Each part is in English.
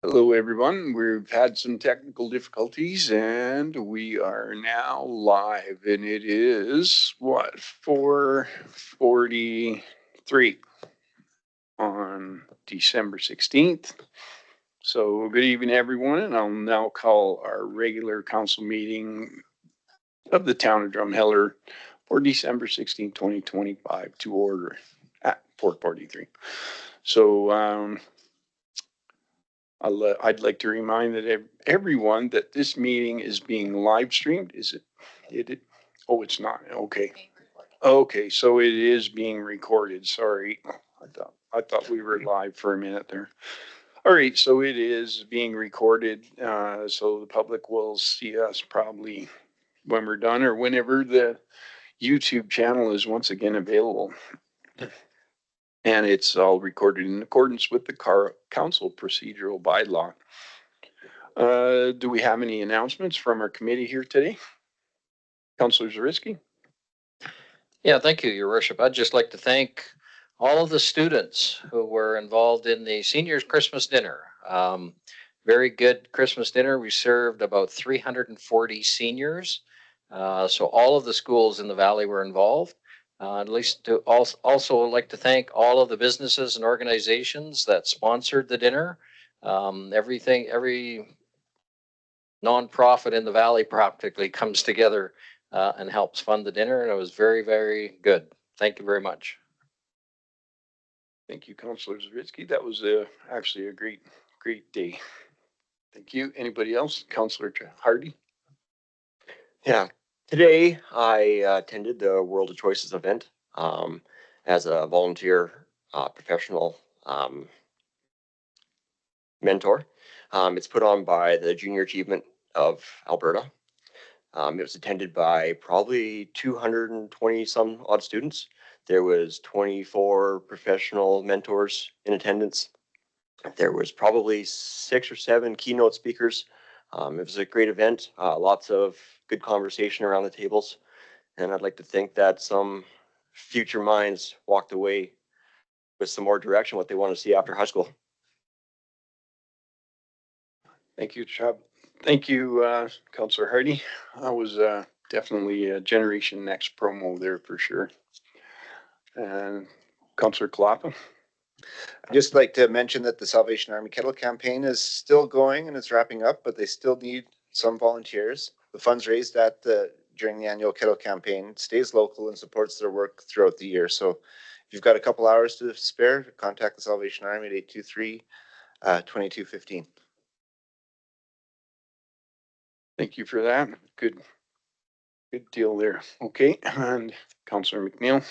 Hello, everyone. We've had some technical difficulties and we are now live, and it is 4:43 on December 16th. So good evening, everyone. And I'll now call our regular council meeting of the town of Drumheller for December 16th, 2025 to order at 4:43. So, I'd like to remind everyone that this meeting is being live streamed. Is it? Oh, it's not. Okay. Okay, so it is being recorded. Sorry. I thought we were live for a minute there. All right, so it is being recorded. So the public will see us probably when we're done or whenever the YouTube channel is once again available. And it's all recorded in accordance with the council procedural bylaw. Do we have any announcements from our committee here today? Councillor Zawierski? Yeah, thank you, Your Worship. I'd just like to thank all of the students who were involved in the seniors Christmas dinner. Very good Christmas dinner. We served about 340 seniors. So all of the schools in the valley were involved. At least to also like to thank all of the businesses and organizations that sponsored the dinner. Every nonprofit in the valley practically comes together and helps fund the dinner, and it was very, very good. Thank you very much. Thank you, Councillor Zawierski. That was actually a great day. Thank you. Anybody else? Councillor Hardy? Yeah, today I attended the World of Choices event as a volunteer professional mentor. It's put on by the Junior Achievement of Alberta. It was attended by probably 220 some odd students. There was 24 professional mentors in attendance. There was probably 6 or 7 keynote speakers. It was a great event, lots of good conversation around the tables. And I'd like to think that some future minds walked away with some more direction, what they want to see after high school. Thank you, Chubb. Thank you, Councillor Hardy. I was definitely a Generation Next promo there for sure. And Councillor Kalapa? I'd just like to mention that the Salvation Army Kettle campaign is still going and it's wrapping up, but they still need some volunteers. The funds raised during the annual Kettle campaign stays local and supports their work throughout the year. So if you've got a couple hours to spare, contact the Salvation Army at 823-2215. Thank you for that. Good deal there. Okay, and Councillor McNeil?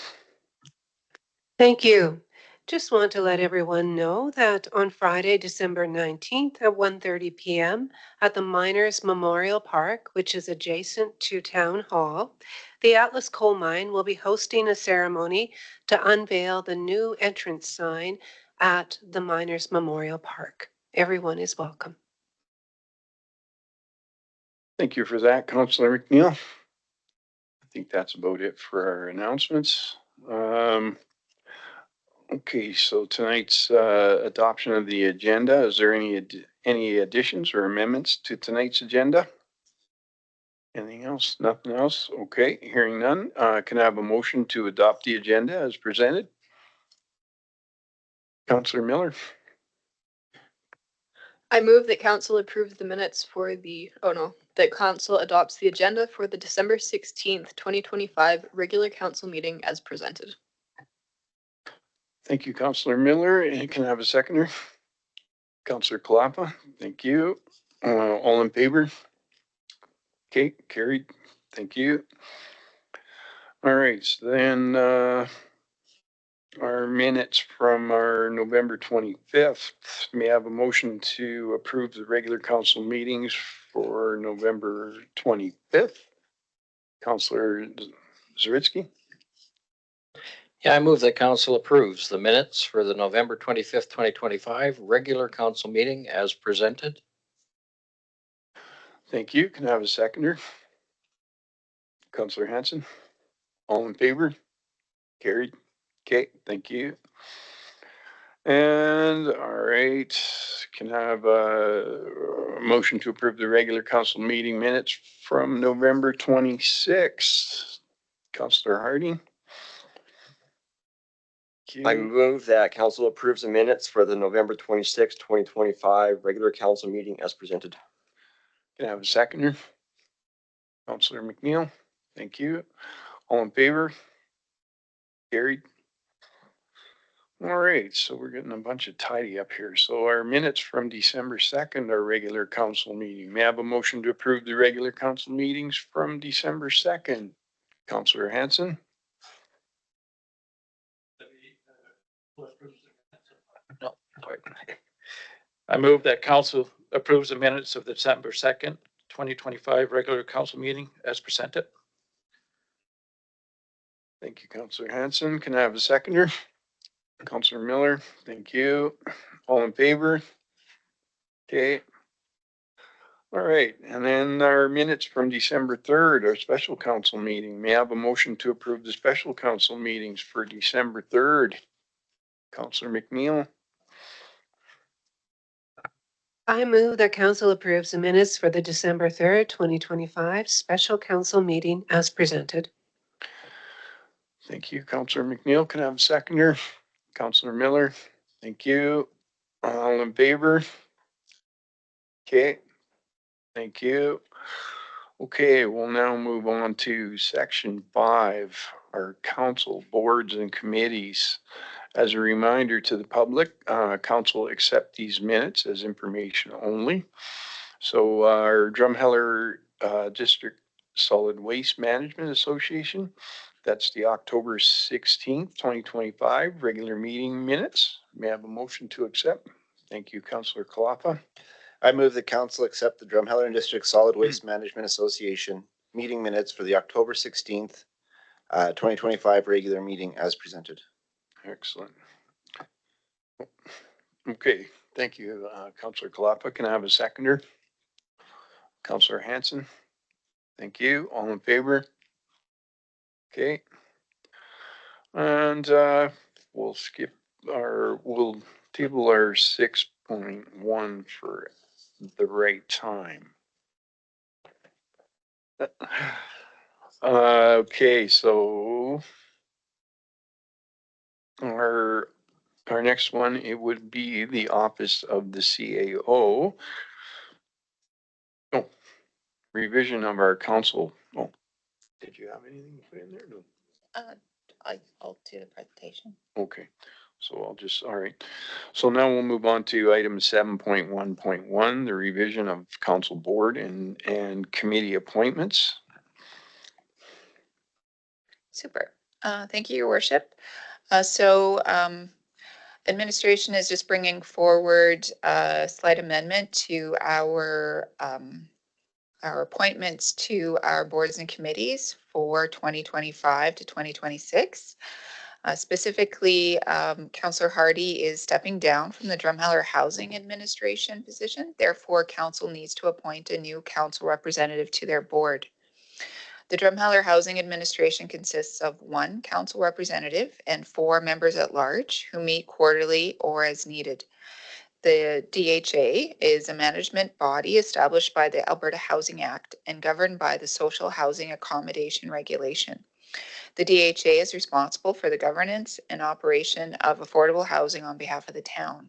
Thank you. Just want to let everyone know that on Friday, December 19th at 1:30 p.m. at the Miners Memorial Park, which is adjacent to Town Hall, the Atlas Coal Mine will be hosting a ceremony to unveil the new entrance sign at the Miners Memorial Park. Everyone is welcome. Thank you for that, Councillor McNeil. I think that's about it for our announcements. Okay, so tonight's adoption of the agenda. Is there any additions or amendments to tonight's agenda? Anything else? Nothing else? Okay, hearing none. Can I have a motion to adopt the agenda as presented? Councillor Miller? I move that council approves the minutes for that council adopts the agenda for the December 16th, 2025 regular council meeting as presented. Thank you, Councillor Miller. And can I have a seconder? Councillor Kalapa, thank you. All in favor? Okay, carried. Thank you. All right, so then our minutes from our November 25th. May I have a motion to approve the regular council meetings for November 25th? Councillor Zawierski? Yeah, I move that council approves the minutes for the November 25th, 2025 regular council meeting as presented. Thank you. Can I have a seconder? Councillor Hanson? All in favor? Carried. Okay, thank you. And all right, can I have a motion to approve the regular council meeting minutes from November 26th? Councillor Harding. I Thank you. move that council approves the minutes for the November 26th, 2025 regular council meeting as presented. Can I have a seconder? Councillor McNeil, thank you. All in favor? Carried. All right, so we're getting a bunch of tidy up here. So our minutes from December 2nd, our regular council meeting. May I have a motion to approve the regular council meetings from December 2nd? Councillor Hanson, No, sorry. I move that council approves the minutes of the December 2nd, 2025 regular council meeting as presented. thank you, Councillor Hanson. Can I have a seconder? Councillor Miller, thank you. All in favor? Okay. All right, and then our minutes from December 3rd, our special council meeting. May I have a motion to approve the special council meetings for December 3rd? Councillor McNeil, I move that council approves the minutes for the December 3rd, 2025 special council meeting as presented. thank you. Councillor McNeil, can I have a seconder? Councillor Miller, thank you. All in favor? Okay, thank you. Okay, we'll now move on to section 5, our council boards and committees. As a reminder to the public, council accept these minutes as information only. So our Drumheller District Solid Waste Management Association, that's the October 16th, 2025 regular meeting minutes. May I have a motion to accept? Thank you, Councillor Kalafa. I move the council accept the Drumheller District Solid Waste Management Association meeting minutes for the October 16th, 2025 regular meeting as presented. Excellent. Okay, thank you, Councillor Kalafa. Can I have a seconder? Councillor Hanson. Thank you. All in favor? Okay. And we'll we'll table our 6.1 for the right time. Okay, so our next one, it would be the office of the CAO. Oh, revision of our council. Oh, did you have anything to put in there? No. I'll do the presentation. Okay, so all right. So now we'll move on to item 7.1.1, the revision of council board and committee appointments. Super. Thank you, Your Worship. Administration is just bringing forward a slight amendment to our appointments to our boards and committees for 2025 to 2026. Specifically, Councillor Hardy is stepping down from the Drumheller Housing Administration position. Therefore, council needs to appoint a new council representative to their board. The Drumheller Housing Administration consists of 1 council representative and 4 members at large who meet quarterly or as needed. The DHA is a management body established by the Alberta Housing Act and governed by the Social Housing Accommodation Regulation. The DHA is responsible for the governance and operation of affordable housing on behalf of the town.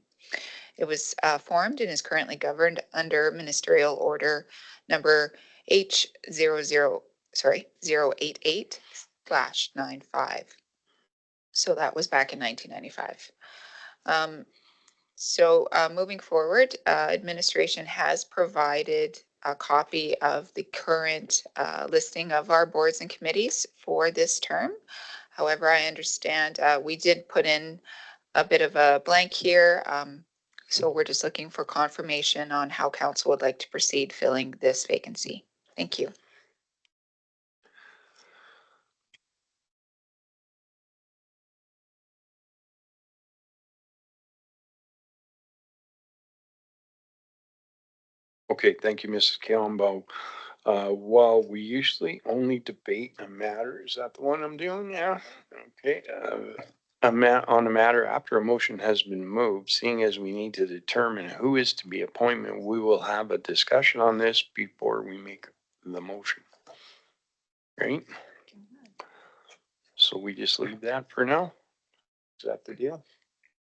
It was formed and is currently governed under Ministerial Order number H088/95. So that was back in 1995. Moving forward, administration has provided a copy of the current listing of our boards and committees for this term. However, I understand we did put in a bit of a blank here. So we're just looking for confirmation on how council would like to proceed filling this vacancy. Thank you. Okay, thank you, Mrs. Kellenbaugh. While we usually only debate a matter, is that the one I'm doing? Yeah. Okay. on a matter after a motion has been moved, seeing as we need to determine who is to be appointment, we will have a discussion on this before we make the motion. Right? So we just leave that for now? Is that the deal?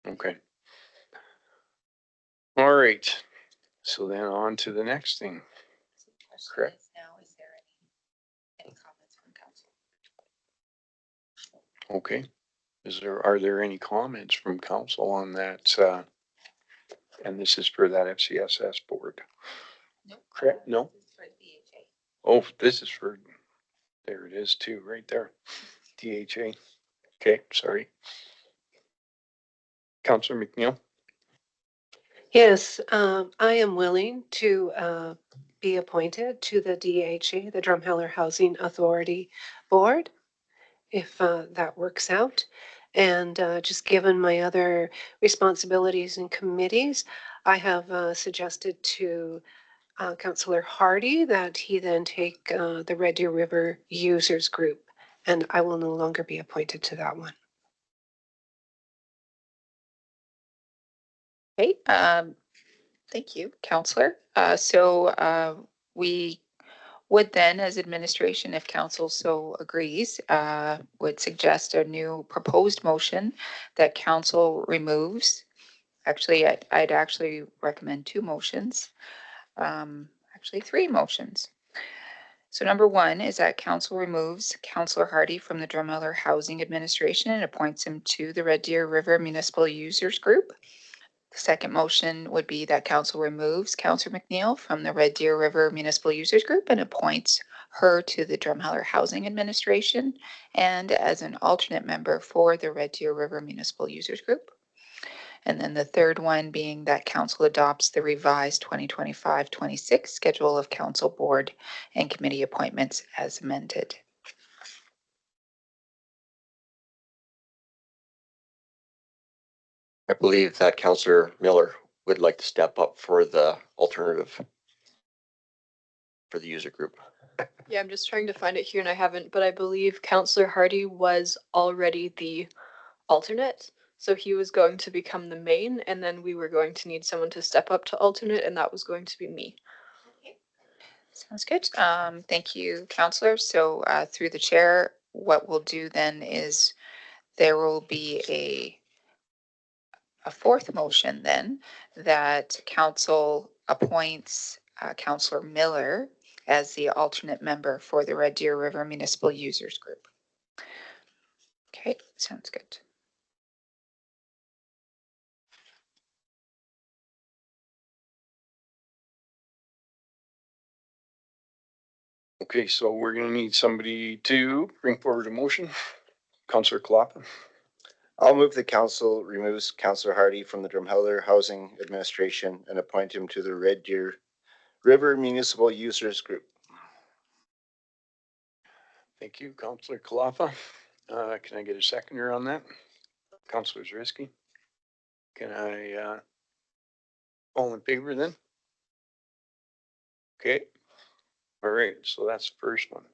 Okay. All right. So then on to the next thing. Correct. Now, is there any comments from council? Okay. Are there any comments from council on that? And this is for that FCSS board. Nope. Correct? No? This is for DHA. Oh, this is for, there it is too, right there. DHA. Okay, sorry. Councillor McNeil. Yes, I am willing to be appointed to the DHA, the Drumheller Housing Authority Board, if that works out. And just given my other responsibilities and committees, I have suggested to Councillor Hardy that he then take the Red Deer River Users Group, and I will no longer be appointed to that one. Okay, thank you, Councillor. We would then, as administration, if council so agrees, would suggest a new proposed motion that council removes. Actually, I'd actually recommend two motions, actually three motions. So number one is that council removes Councillor Hardy from the Drumheller Housing Administration and appoints him to the Red Deer River Municipal Users Group. The second motion would be that council removes Councillor McNeil from the Red Deer River Municipal Users Group and appoints her to the Drumheller Housing Administration and as an alternate member for the Red Deer River Municipal Users Group. And then the third one being that council adopts the revised 2025-26 schedule of council board and committee appointments as amended. I believe that Councillor Miller would like to step up for the alternative for the user group. Yeah, I'm just trying to find it here and I haven't, but I believe Councillor Hardy was already the alternate. So he was going to become the main, and then we were going to need someone to step up to alternate, and that was going to be me. Sounds good. Thank you, Councillor. So through the chair, what we'll do then is there will be a fourth motion then that council appoints Councillor Miller as the alternate member for the Red Deer River Municipal Users Group. Okay, sounds good. Okay, so we're gonna need somebody to bring forward a motion. Councillor Kalapa. I'll move the council removes Councillor Hardy from the Drumheller Housing Administration and appoint him to the Red Deer River Municipal Users Group. Thank you, Councillor Kalapa. Can I get a seconder on that? Councillor Zarisky. Can I, all in favor then? Okay. All right, so that's the first one.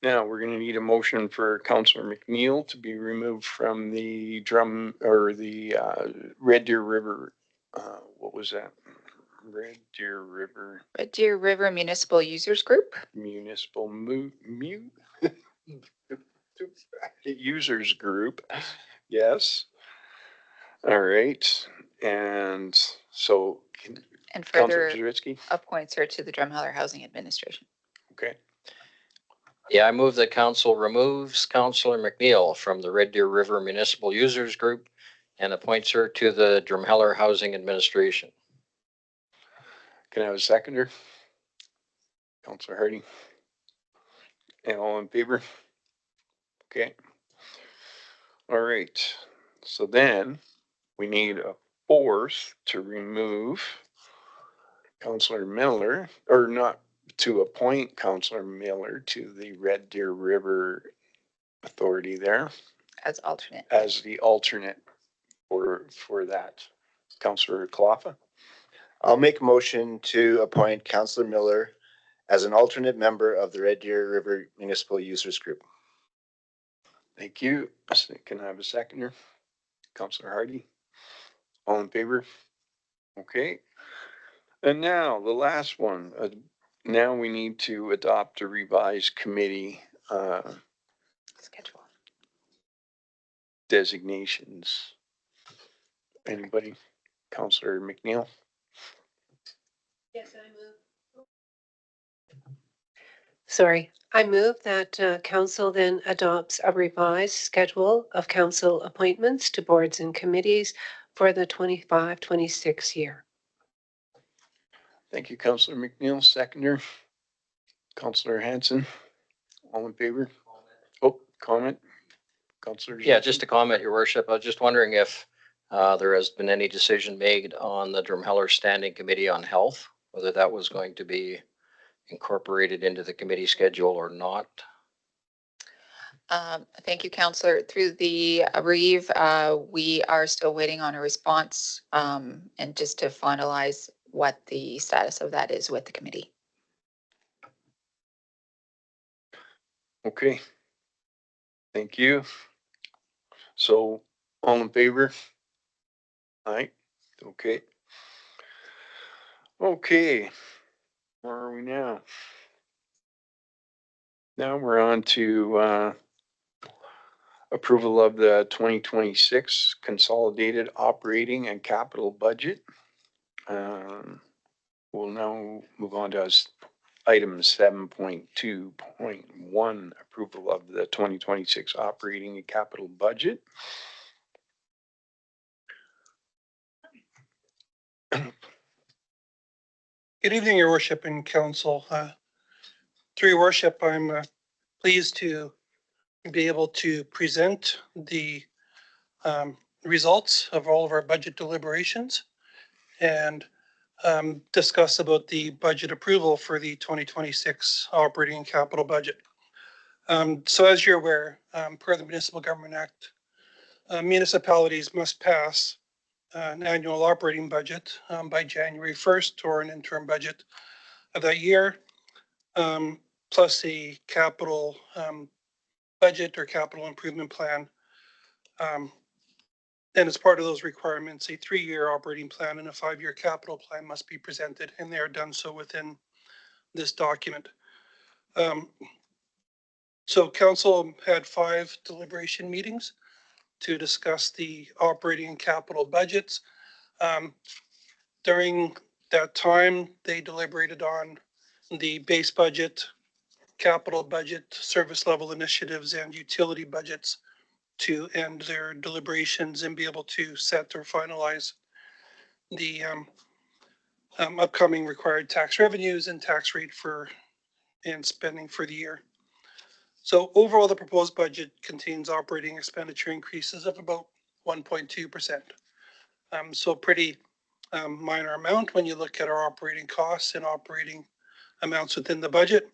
Now we're gonna need a motion for Councillor McNeil to be removed from the Red Deer River, what was that? Red Deer River Red Deer River Municipal Users Group. Municipal Users Group. Yes. All right, and so And Councillor further Zarisky, appoints her to the Drumheller Housing Administration. okay. Yeah, I move that council removes Councillor McNeil from the Red Deer River Municipal Users Group and appoints her to the Drumheller Housing Administration. Can I have a seconder? Councillor Hardy. And all in favor? Okay. All right. So then we need a fourth to remove Councillor Miller, or not to appoint Councillor Miller to the Red Deer River Authority there As alternate. as the alternate for that. Councillor Kalapa. I'll make a motion to appoint Councillor Miller as an alternate member of the Red Deer River Municipal Users Group. Thank you. Can I have a seconder? Counselor Hardy? All in favor? Okay. And now the last one. Now we need to adopt a revised committee Schedule. designations. Anybody? Counselor McNeil? Yes, I move. Sorry, I move that council then adopts a revised schedule of council appointments to boards and committees for the 25-26 year. Thank you, Counselor McNeil. Seconder? Counselor Hanson? All in favor? Oh, comment? Counselor? Yeah, just a comment, your worship. I was just wondering if there has been any decision made on the Drumheller Standing Committee on Health, whether that was going to be incorporated into the committee schedule or not. Thank you, Councillor. Through the Reeve, we are still waiting on a response, and just to finalize what the status of that is with the committee. Okay. Thank you. So all in favor? Aye. Okay. Okay. Where are we now? Now we're on to approval of the 2026 consolidated operating and capital budget. We'll now move on to item 7.2.1, approval of the 2026 operating and capital budget. Good evening, Your Worship and Council. Through Your Worship, I'm pleased to be able to present the results of all of our budget deliberations and discuss about the budget approval for the 2026 operating and capital budget. So as you're aware, per the Municipal Government Act, municipalities must pass an annual operating budget by January 1st or an interim budget of that year, plus a capital budget or capital improvement plan. And as part of those requirements, a 3-year operating plan and a 5-year capital plan must be presented, and they are done so within this document. So council had 5 deliberation meetings to discuss the operating and capital budgets. During that time, they deliberated on the base budget, capital budget, service level initiatives, and utility budgets to end their deliberations and be able to set or finalize the upcoming required tax revenues and tax rate for and spending for the year. So overall, the proposed budget contains operating expenditure increases of about 1.2%. So pretty minor amount when you look at our operating costs and operating amounts within the budget.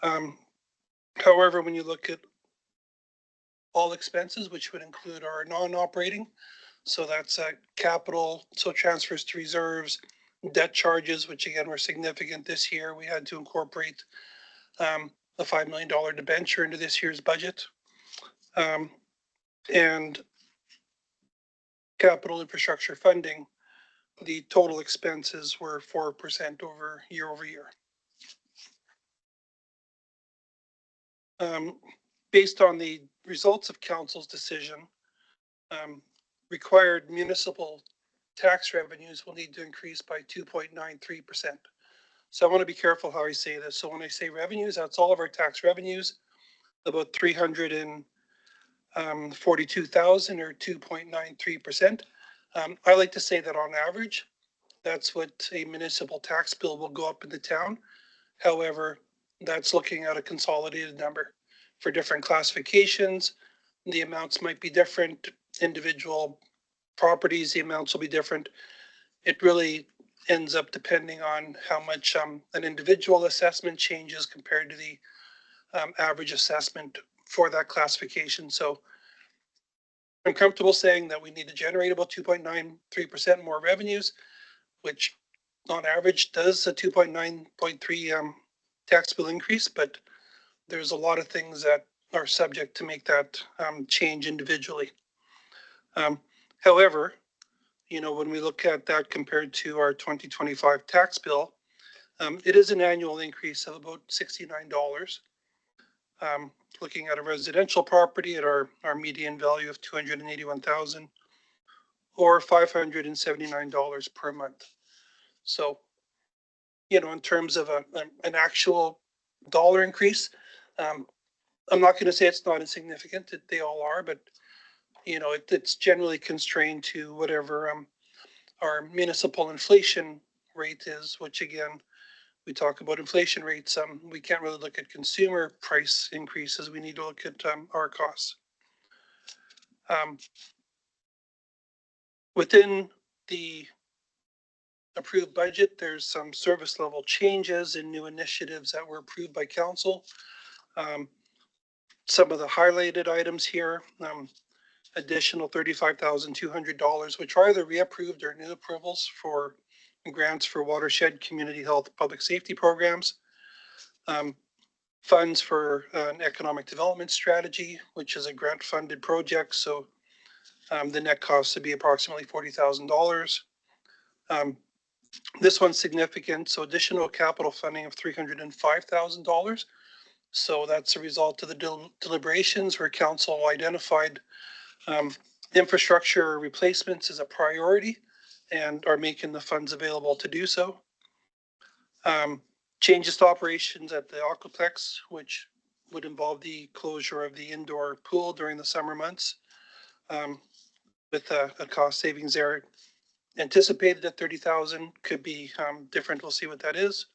However, when you look at all expenses, which would include our non-operating, so that's capital, so transfers to reserves, debt charges, which again were significant this year. We had to incorporate the $5 million debenture into this year's budget. And capital infrastructure funding, the total expenses were 4% year over year. Based on the results of council's decision, required municipal tax revenues will need to increase by 2.93%. So I want to be careful how I say this. So when I say revenues, that's all of our tax revenues, about 342,000 or 2.93%. I like to say that on average, that's what a municipal tax bill will go up in the town. However, that's looking at a consolidated number. For different classifications, the amounts might be different. Individual properties, the amounts will be different. It really ends up depending on how much an individual assessment changes compared to the average assessment for that classification. So I'm comfortable saying that we need to generate about 2.93% more revenues, which on average does a 2.9.3 tax bill increase, but there's a lot of things that are subject to make that change individually. However, you know, when we look at that compared to our 2025 tax bill, it is an annual increase of about $69. Looking at a residential property at our median value of 281,000 or $579 per month. So, you know, in terms of an actual dollar increase, I'm not going to say it's not insignificant. They all are, but you know, it's generally constrained to whatever our municipal inflation rate is, which again, we talk about inflation rates. We can't really look at consumer price increases. We need to look at our costs. Within the approved budget, there's some service level changes and new initiatives that were approved by council. Some of the highlighted items here, additional $35,200, which are either reapproved or new approvals for grants for watershed, community health, public safety programs. Funds for an economic development strategy, which is a grant funded project. So the net cost would be approximately $40,000. This one's significant. So additional capital funding of $305,000. So that's a result of the deliberations where council identified infrastructure replacements as a priority and are making the funds available to do so. Changes to operations at the Aquaplex, which would involve the closure of the indoor pool during the summer months, with a cost savings there anticipated at 30,000, could be different. We'll see what that is.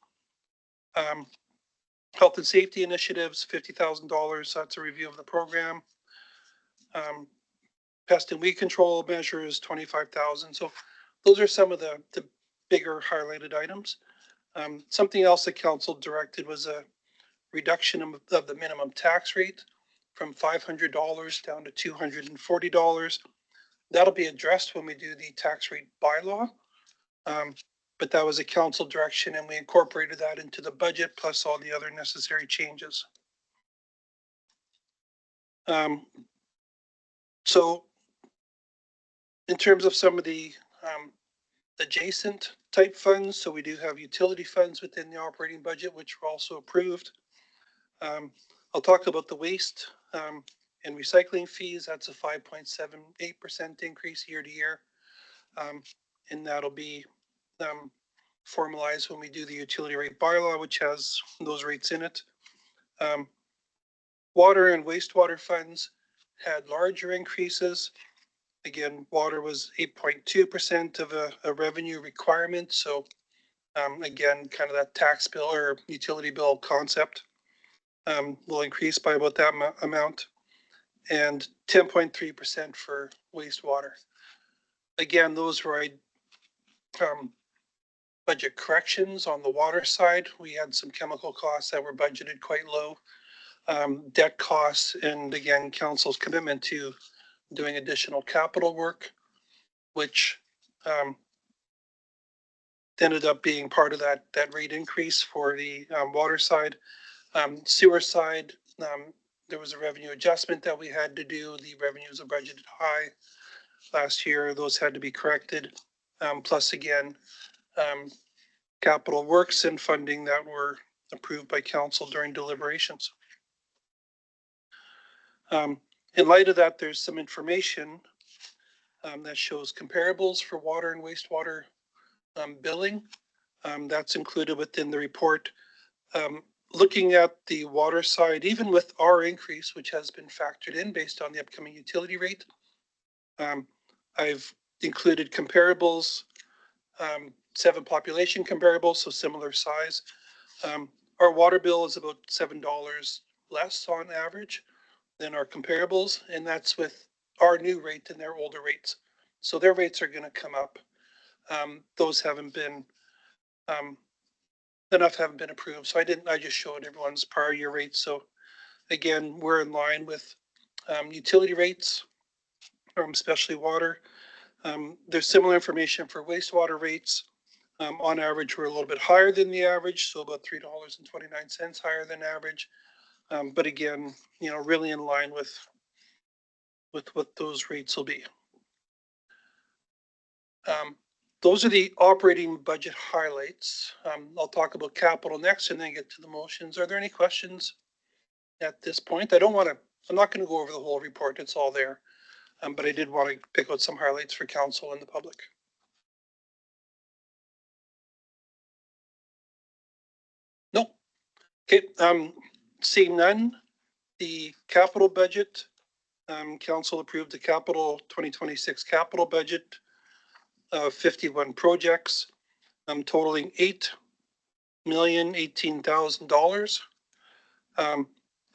Health and safety initiatives, $50,000. That's a review of the program. Pest and weed control measures, 25,000. So those are some of the bigger highlighted items. Something else that council directed was a reduction of the minimum tax rate from $500 down to $240. That'll be addressed when we do the tax rate bylaw. But that was a council direction and we incorporated that into the budget plus all the other necessary changes. So in terms of some of the adjacent type funds, so we do have utility funds within the operating budget, which were also approved. I'll talk about the waste and recycling fees. That's a 5.78% increase year to year. And that'll be formalized when we do the utility rate bylaw, which has those rates in it. Water and wastewater funds had larger increases. Again, water was 8.2% of a revenue requirement. So again, kind of that tax bill or utility bill concept will increase by about that amount, and 10.3% for wastewater. Again, those were budget corrections on the water side. We had some chemical costs that were budgeted quite low, debt costs, and again, council's commitment to doing additional capital work, which ended up being part of that rate increase for the water side. Sewer side, there was a revenue adjustment that we had to do. The revenues are budgeted high last year. Those had to be corrected. Plus again, capital works and funding that were approved by council during deliberations. In light of that, there's some information that shows comparables for water and wastewater billing. That's included within the report. Looking at the water side, even with our increase, which has been factored in based on the upcoming utility rate, I've included comparables, 7 population comparables, so similar size. Our water bill is about $7 less on average than our comparables, and that's with our new rate and their older rates. So their rates are going to come up. Those haven't been enough haven't been approved. So I just showed everyone's prior year rates. So again, we're in line with utility rates, especially water. There's similar information for wastewater rates. On average, we're a little bit higher than the average, so about $3.29 higher than average. But again, really in line with what those rates will be. Those are the operating budget highlights. I'll talk about capital next and then get to the motions. Are there any questions at this point? I'm not going to go over the whole report. It's all there. But I did want to pick out some highlights for council and the public. No. Okay. Seeing none, the capital budget, council approved the capital 2026 capital budget of 51 projects, totaling $8,018,000.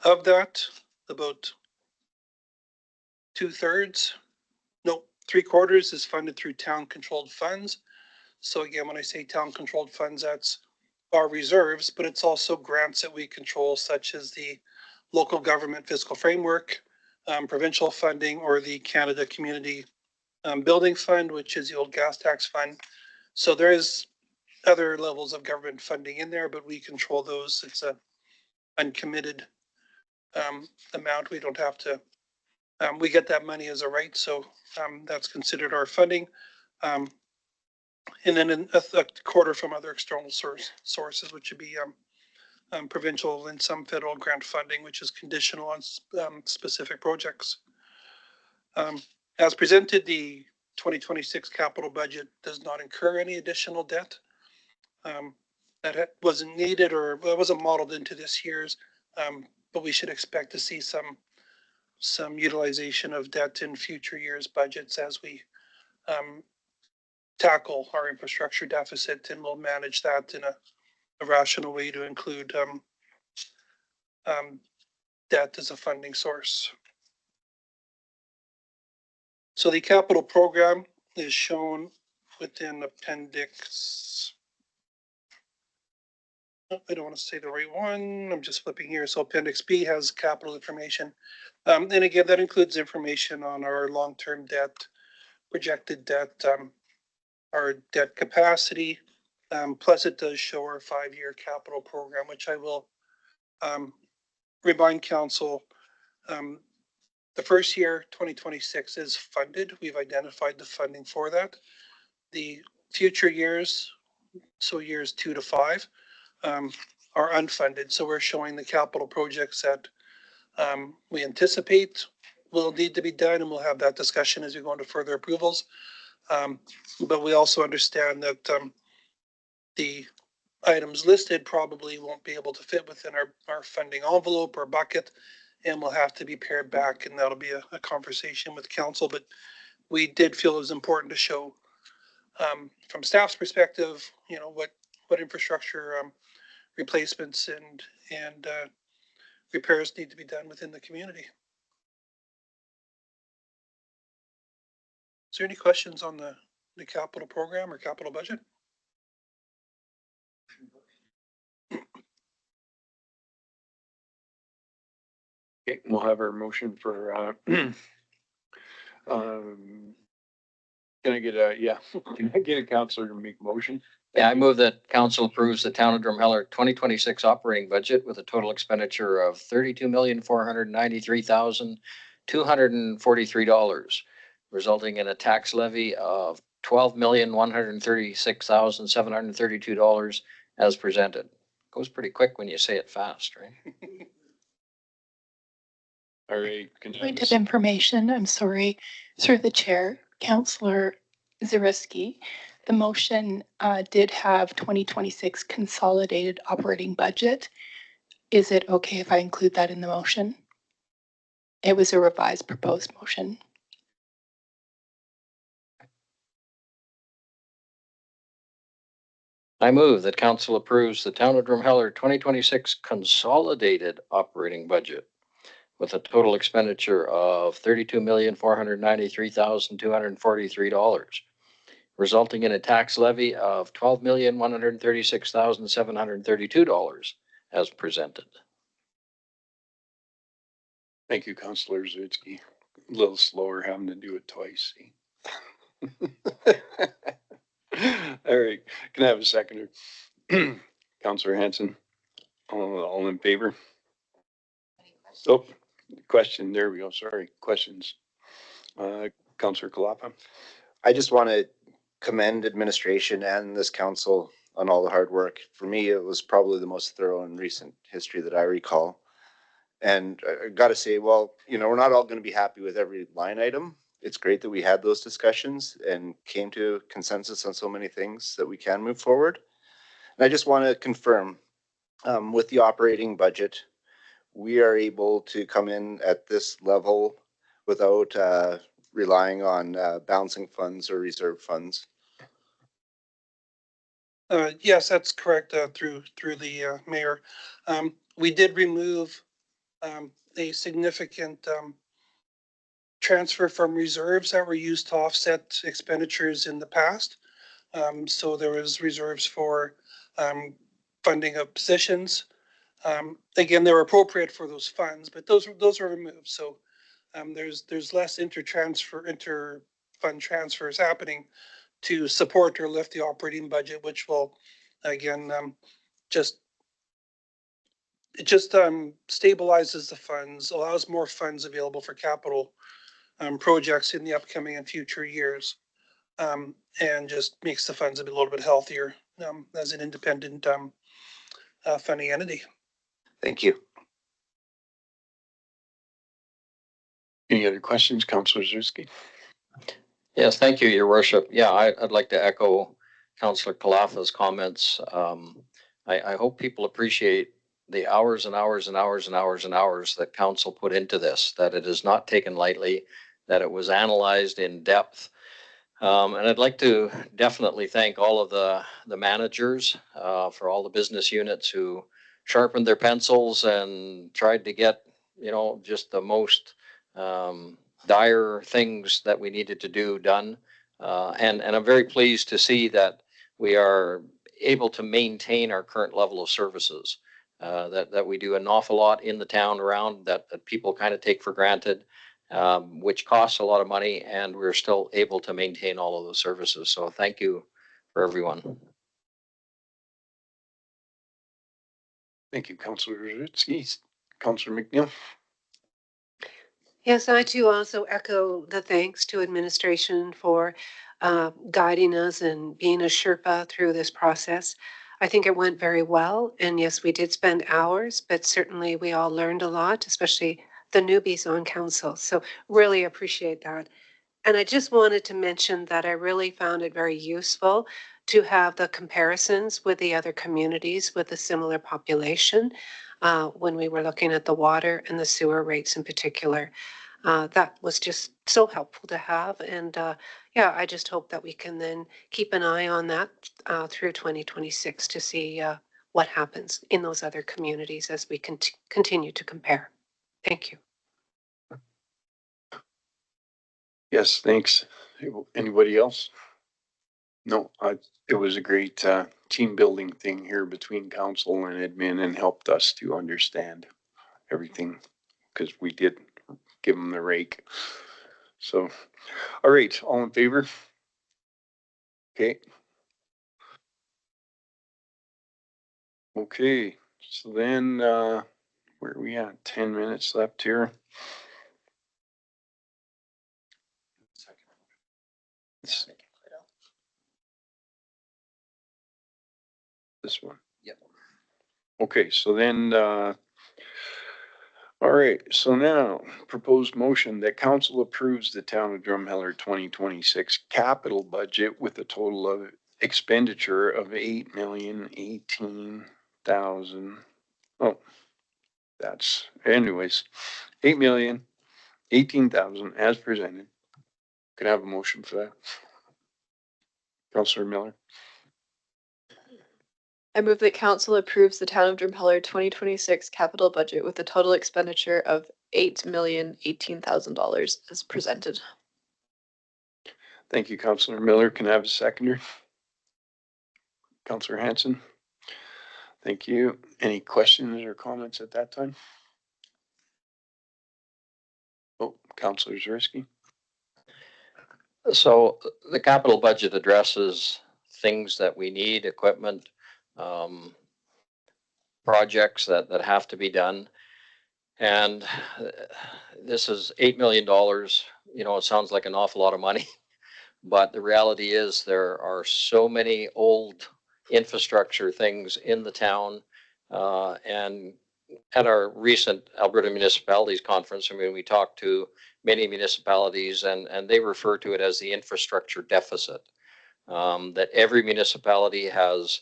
Of that, about 3/4 is funded through town controlled funds. So again, when I say town controlled funds, that's our reserves, but it's also grants that we control, such as the local government fiscal framework, provincial funding, or the Canada Community Building Fund, which is the old gas tax fund. So there is other levels of government funding in there, but we control those. It's a uncommitted amount. We don't have to, we get that money as a right. So that's considered our funding. And then a quarter from other external sources, which would be provincial and some federal grant funding, which is conditional on specific projects. As presented, the 2026 capital budget does not incur any additional debt. That wasn't needed or wasn't modeled into this year's, but we should expect to see some utilization of debt in future years' budgets as we tackle our infrastructure deficit, and we'll manage that in a rational way to include debt as a funding source. So the capital program is shown within appendix. I don't want to say the right one. I'm just flipping here. So appendix B has capital information. And again, that includes information on our long-term debt, projected debt, our debt capacity. Plus it does show our 5-year capital program, which I will remind council. The first year, 2026, is funded. We've identified the funding for that. The future years, so years 2 to 5, are unfunded. So we're showing the capital projects that we anticipate will need to be done, and we'll have that discussion as we go into further approvals. But we also understand that the items listed probably won't be able to fit within our funding envelope or bucket, and will have to be pared back, and that'll be a conversation with council. But we did feel it was important to show from staff's perspective, what infrastructure replacements and repairs need to be done within the community. Is there any questions on the capital program or capital budget? Okay, we'll have our motion for, can I get a counselor to make motion? Yeah, I move that council approves the town of Drumheller 2026 operating budget with a total expenditure of $32,493,243, resulting in a tax levy of $12,136,732 as presented. Goes pretty quick when you say it fast, right? All right. Point of information, I'm sorry, through the chair, Councillor Zarisky. The motion did have 2026 consolidated operating budget. Is it okay if I include that in the motion? It was a revised proposed motion. I move that council approves the town of Drumheller 2026 consolidated operating budget with a total expenditure of $32,493,243, resulting in a tax levy of $12,136,732 as presented. Thank you, Councillor Zutsky. A little slower having to do it twice. See? All right, can I have a seconder? Councillor Hanson, all in favor? Oh, question, there we go, sorry, questions. Councillor Kalapa. I just want to commend administration and this council on all the hard work. For me, it was probably the most thorough in recent history that I recall. And I got to say, well, you know, we're not all going to be happy with every line item. It's great that we had those discussions and came to consensus on so many things that we can move forward. And I just want to confirm with the operating budget, we are able to come in at this level without relying on balancing funds or reserve funds. Yes, that's correct, through the mayor. We did remove a significant transfer from reserves that were used to offset expenditures in the past. So there was reserves for funding of positions. Again, they were appropriate for those funds, but those were removed. So there's less inter-fund transfers happening to support or lift the operating budget, which will again it just stabilizes the funds, allows more funds available for capital projects in the upcoming and future years, and just makes the funds a little bit healthier as an independent funding entity. Thank you. Any other questions, Councillor Zuski? Yes, thank you, Your Worship. Yeah, I'd like to echo Councillor Kalafa's comments. I hope people appreciate the hours and hours and hours and hours and hours that council put into this, that it is not taken lightly, that it was analyzed in depth. And I'd like to definitely thank all of the managers for all the business units who sharpened their pencils and tried to get, you know, just the most dire things that we needed to do done. And I'm very pleased to see that we are able to maintain our current level of services. That we do an awful lot in the town around that people kind of take for granted, which costs a lot of money, and we're still able to maintain all of those services. So thank you for everyone. Thank you, Councillor Zuski. Councillor McNeil. Yes, I too also echo the thanks to administration for guiding us and being a Sherpa through this process. I think it went very well. And yes, we did spend hours, but certainly we all learned a lot, especially the newbies on council. So really appreciate that. And I just wanted to mention that I really found it very useful to have the comparisons with the other communities with a similar population when we were looking at the water and the sewer rates in particular. That was just so helpful to have. And yeah, I just hope that we can then keep an eye on that through 2026 to see what happens in those other communities as we continue to compare. Thank you. Yes, thanks. Anybody else? No, it was a great team building thing here between council and admin, and helped us to understand everything because we did give them the rake. So, all right, all in favor? Okay. Okay, so then where are we at? 10 minutes left here. This one. Yep. Okay, so then all right, so now proposed motion that council approves the town of Drumheller 2026 capital budget with a total of expenditure of 8,018,000. Oh, that's anyways, 8,018,000 as presented. Can I have a motion for that? Councillor Miller. I move that council approves the town of Drumheller 2026 capital budget with a total expenditure of $8,018,000 as presented. Thank you, Councillor Miller. Can I have a seconder? Councillor Hanson. Thank you. Any questions or comments at that time? Oh, Councillor Zurisky. So the capital budget addresses things that we need, equipment, projects that have to be done. And this is $8 million. You know, it sounds like an awful lot of money, but the reality is there are so many old infrastructure things in the town. And at our recent Alberta Municipalities Conference, I mean, we talked to many municipalities and they refer to it as the infrastructure deficit. That every municipality has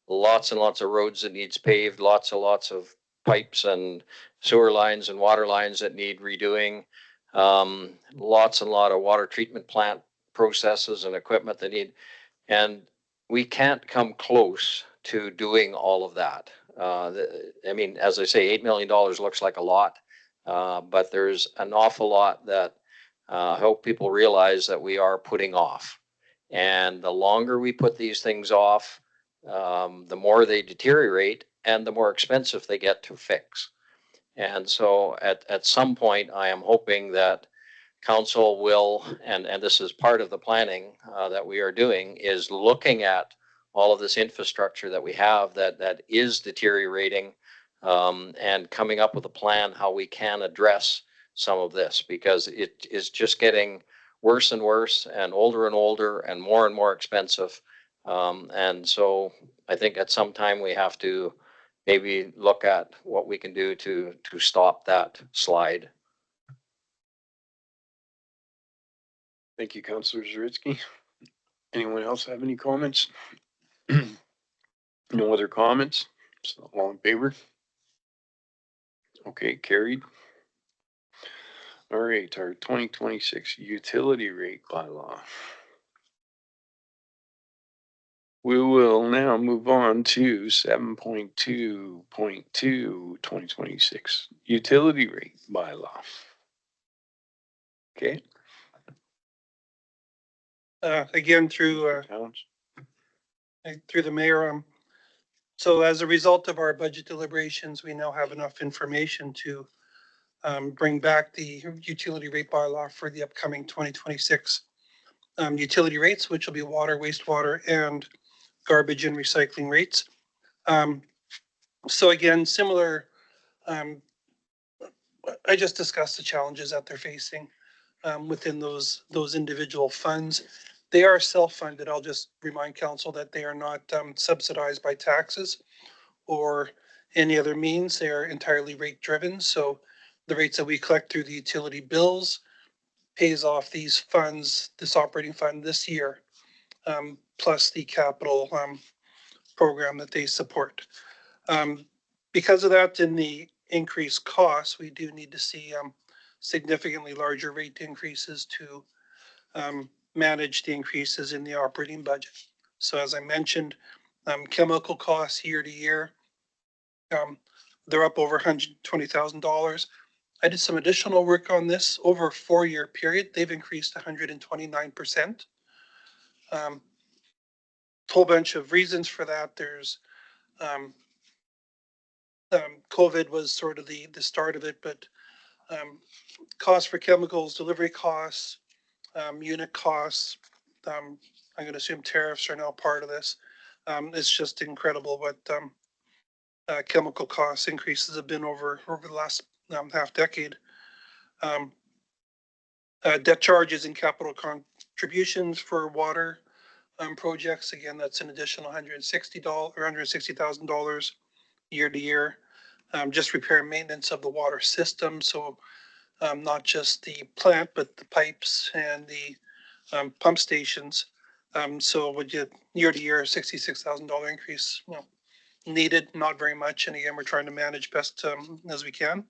lots and lots of roads that needs paved, lots of pipes and sewer lines and water lines that need redoing. Lots and lot of water treatment plant processes and equipment that need, and we can't come close to doing all of that. I mean, as I say, $8 million looks like a lot, but there's an awful lot that I hope people realize that we are putting off. And the longer we put these things off, the more they deteriorate and the more expensive they get to fix. And so at some point, I am hoping that council will, and this is part of the planning that we are doing, is looking at all of this infrastructure that we have that is deteriorating, and coming up with a plan how we can address some of this, because it is just getting worse and worse and older and more expensive. And so I think at some time we have to maybe look at what we can do to stop that slide. Thank you, Councillor Zaritsky. Anyone else have any comments? No other comments? So all in favor? Okay, carried. All right, our 2026 utility rate bylaw. We will now move on to 7.2.2 2026 utility rate bylaw. Okay. Again, through the mayor. So as a result of our budget deliberations, we now have enough information to bring back the utility rate bylaw for the upcoming 2026 utility rates, which will be water, wastewater, and garbage and recycling rates. So again, similar, I just discussed the challenges that they're facing within those individual funds. They are self-funded. I'll just remind council that they are not subsidized by taxes or any other means. They are entirely rate driven. So the rates that we collect through the utility bills pays off these funds, this operating fund this year, plus the capital program that they support. Because of that, in the increased costs, we do need to see significantly larger rate increases to manage the increases in the operating budget. So as I mentioned, chemical costs year to year, they're up over $120,000. I did some additional work on this over a 4-year period. They've increased 129%. Whole bunch of reasons for that. There's COVID was sort of the start of it, but costs for chemicals, delivery costs, unit costs. I'm going to assume tariffs are now part of this. It's just incredible what chemical cost increases have been over the last half decade. Debt charges and capital contributions for water projects. Again, that's an additional $160,000 or $160,000 year to year. Just repair and maintenance of the water system. So not just the plant, but the pipes and the pump stations. So would you year to year $66,000 increase? Well, needed, not very much. And again, we're trying to manage best as we can.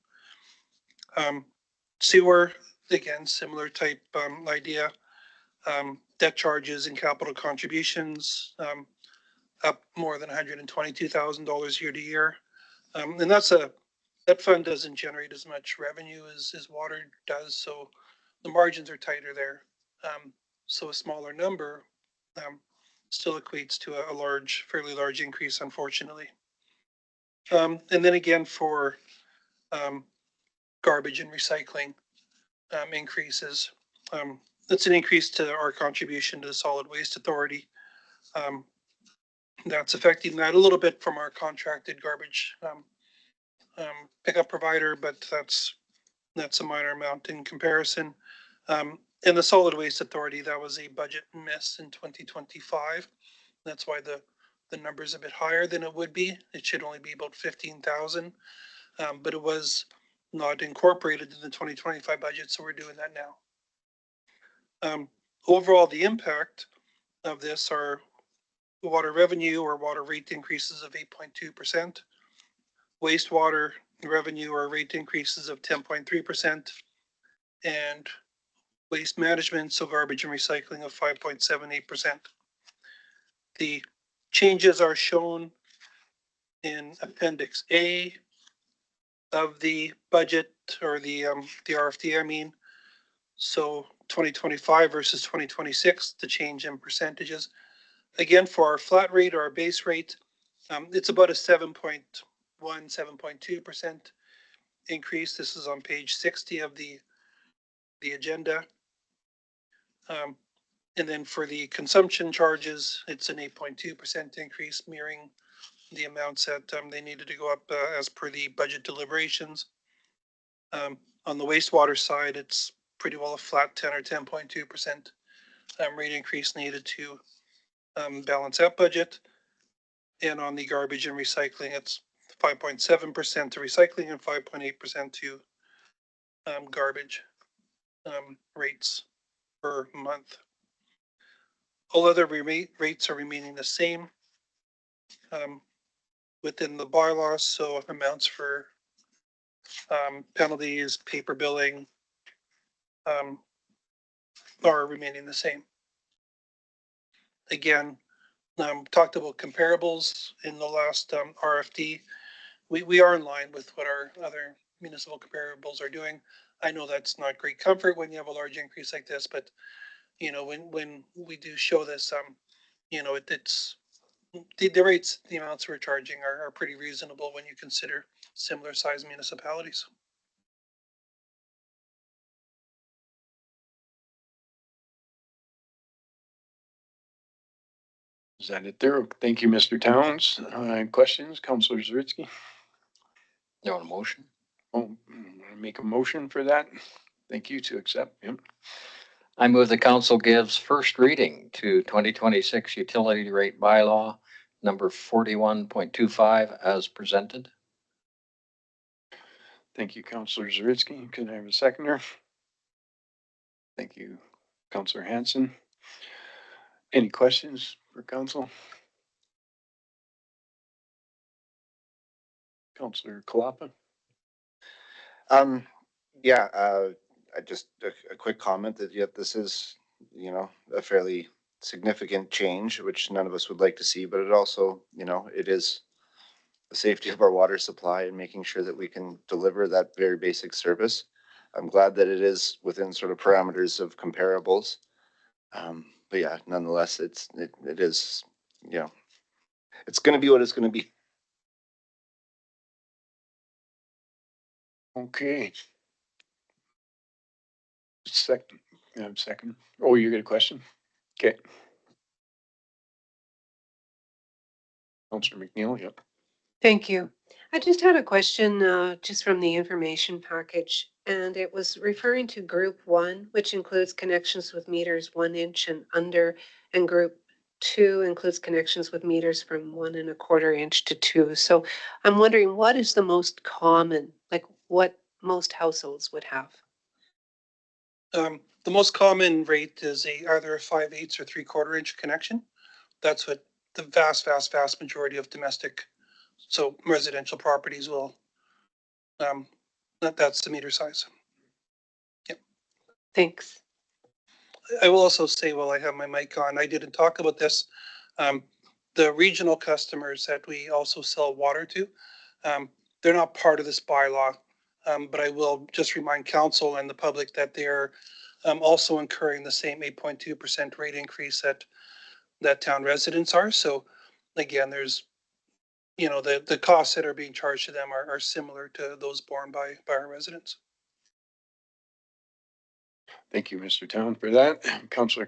Sewer, again, similar type idea. Debt charges and capital contributions up more than $122,000 year to year. And that fund doesn't generate as much revenue as water does. So the margins are tighter there. So a smaller number still equates to a fairly large increase, unfortunately. And then again for garbage and recycling increases. That's an increase to our contribution to the Solid Waste Authority. That's affecting that a little bit from our contracted garbage pickup provider, but that's a minor amount in comparison. In the Solid Waste Authority, that was a budget miss in 2025. That's why the number is a bit higher than it would be. It should only be about 15,000, but it was not incorporated in the 2025 budget, so we're doing that now. Overall, the impact of this are water revenue or water rate increases of 8.2%, wastewater revenue or rate increases of 10.3%, and waste management, so garbage and recycling of 5.78%. The changes are shown in Appendix A of the budget or the RFD, I mean. So 2025 versus 2026, the change in percentages. Again, for our flat rate or our base rate, it's about a 7.1, 7.2% increase. This is on page 60 of the agenda. And then for the consumption charges, it's an 8.2% increase, mirroring the amounts that they needed to go up as per the budget deliberations. On the wastewater side, it's pretty well a flat 10 or 10.2% rate increase needed to balance that budget. And on the garbage and recycling, it's 5.7% to recycling and 5.8% to garbage rates per month. All other rates are remaining the same within the bylaws, so amounts for penalties, paper billing are remaining the same. Again, talked about comparables in the last RFD. We are in line with what our other municipal comparables are doing. I know that's not great comfort when you have a large increase like this, but you know, when we do show this, you know, it's the rates, the amounts we're charging are pretty reasonable when you consider similar size municipalities. Is that it there? Thank you, Mr. Towns. Questions, Councillor Zaritsky? You want a motion? Oh, make a motion for that. Thank you to accept. Yep. I move the council gives first reading to 2026 utility rate bylaw number 41.25 as presented. Thank you, Councillor Zaritsky. Can I have a seconder? Thank you, Councillor Hanson. Any questions for council? Councillor Kalapa? Yeah, I just a quick comment that yet this is, you know, a fairly significant change, which none of us would like to see, but it also, you know, it is the safety of our water supply and making sure that we can deliver that very basic service. I'm glad that it is within sort of parameters of comparables. But yeah, nonetheless, it is, you know, it's going to be what it's going to be. Okay. Second. Oh, you got a question? Okay. Councillor McNeil, yep. Thank you. I just had a question just from the information package, and it was referring to Group 1, which includes connections with meters 1 inch and under, and Group 2 includes connections with meters from 1 1/4 inch to 2. So I'm wondering, what is the most common, like what most households would have? The most common rate is either a 5/8 or 3/4 inch connection. That's what the vast majority of domestic, so residential properties will, that's the meter size. Yep. Thanks. I will also say, while I have my mic on, I didn't talk about this. The regional customers that we also sell water to, they're not part of this bylaw, but I will just remind council and the public that they're also incurring the same 8.2% rate increase that town residents are. So again, there's, you know, the costs that are being charged to them are similar to those borne by our residents. Thank you, Mr. Town, for that. Councillor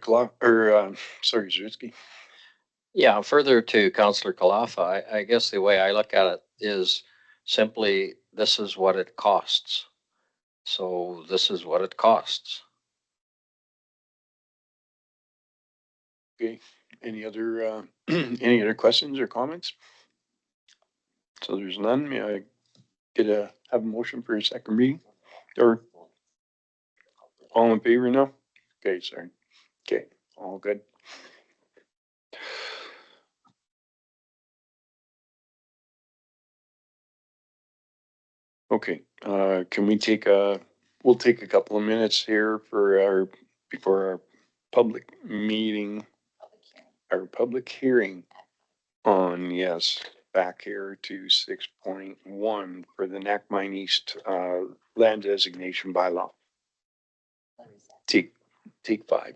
sorry, Zaritsky. Yeah, further to Councillor Kalafa, I guess the way I look at it is simply, this is what it costs. So this is what it costs. Okay, any other, any other questions or comments? So there's none, may I have a motion for a second reading? Or all in favor now? Okay, sorry. Okay, all good. Okay, can we we'll take a couple of minutes here before our public meeting, our public hearing on, yes, back here to 6.1 for the Knack Mine East, land designation bylaw. Take 5.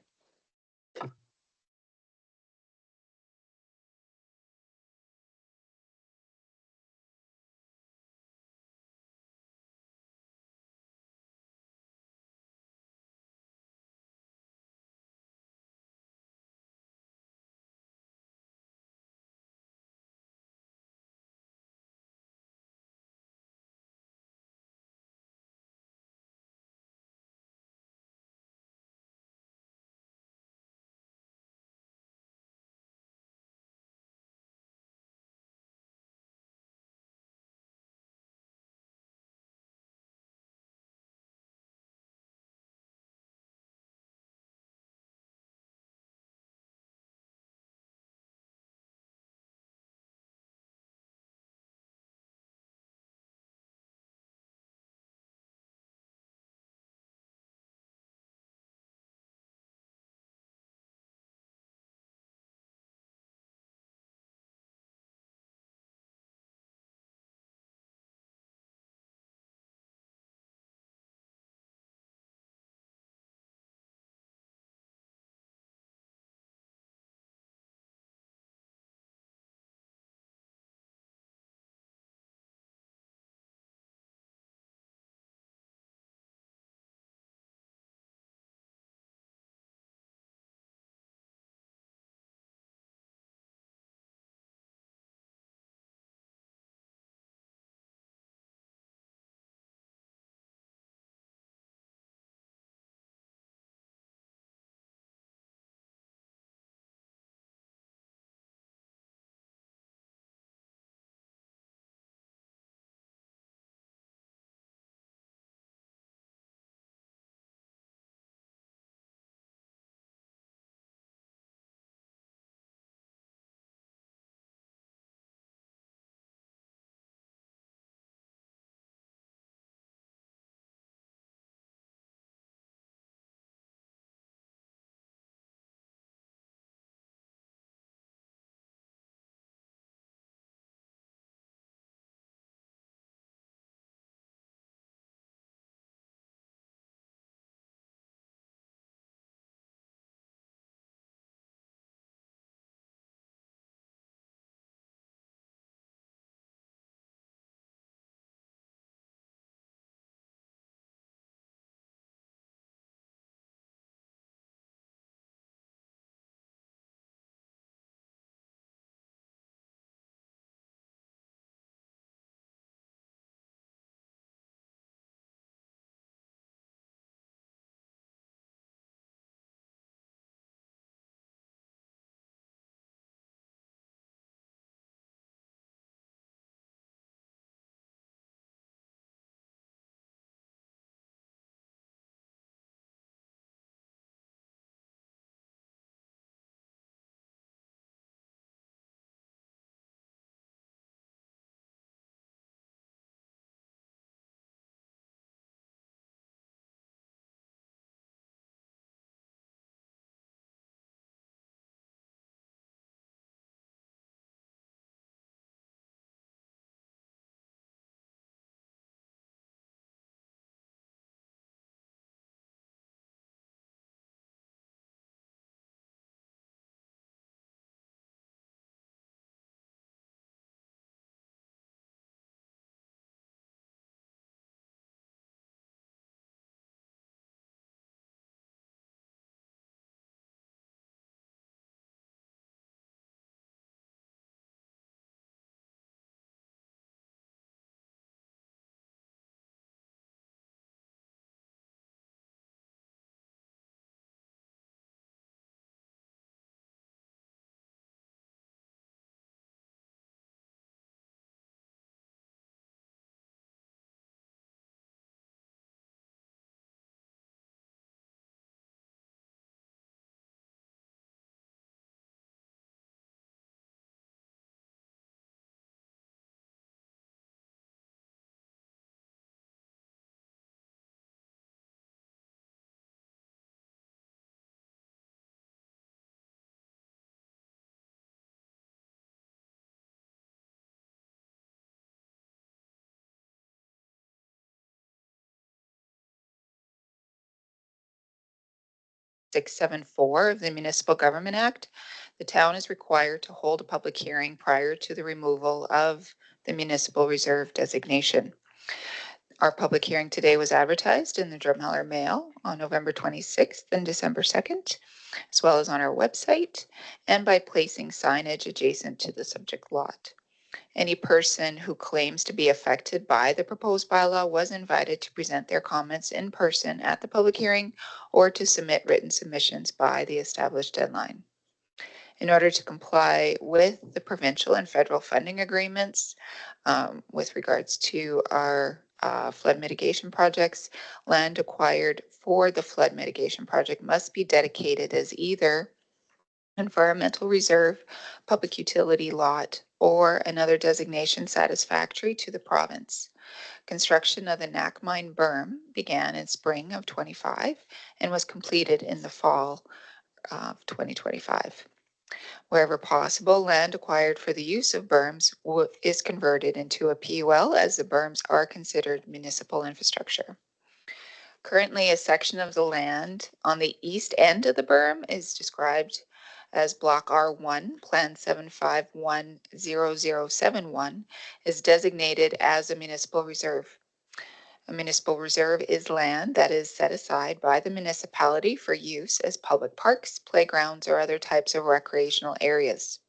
674 of the Municipal Government Act, the town is required to hold a public hearing prior to the removal of the municipal reserve designation. Our public hearing today was advertised in the Drumheller Mail on November 26th and December 2nd, as well as on our website, and by placing signage adjacent to the subject lot. Any person who claims to be affected by the proposed bylaw was invited to present their comments in person at the public hearing or to submit written submissions by the established deadline. In order to comply with the provincial and federal funding agreements with regards to our flood mitigation projects, land acquired for the flood mitigation project must be dedicated as either environmental reserve, public utility lot, or another designation satisfactory to the province. Construction of the Knack Mine berm began in spring of 25 and was completed in the fall of 2025. Wherever possible, land acquired for the use of berms is converted into a PUL as the berms are considered municipal infrastructure. Currently, a section of the land on the east end of the berm is described as Block R1, Plan 7510071, is designated as a municipal reserve. A municipal reserve is land that is set aside by the municipality for use as public parks, playgrounds, or other types of recreational areas.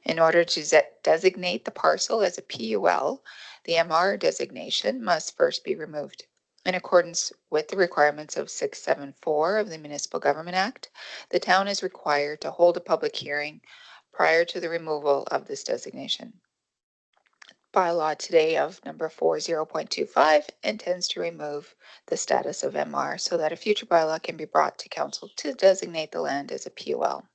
In order to designate the parcel as a PUL, the MR designation must first be removed. In accordance with the requirements of 674 of the Municipal Government Act, the town is required to hold a public hearing prior to the removal of this designation. Bylaw today of number 40.25 intends to remove the status of MR so that a future bylaw can be brought to council to designate the land as a PUL.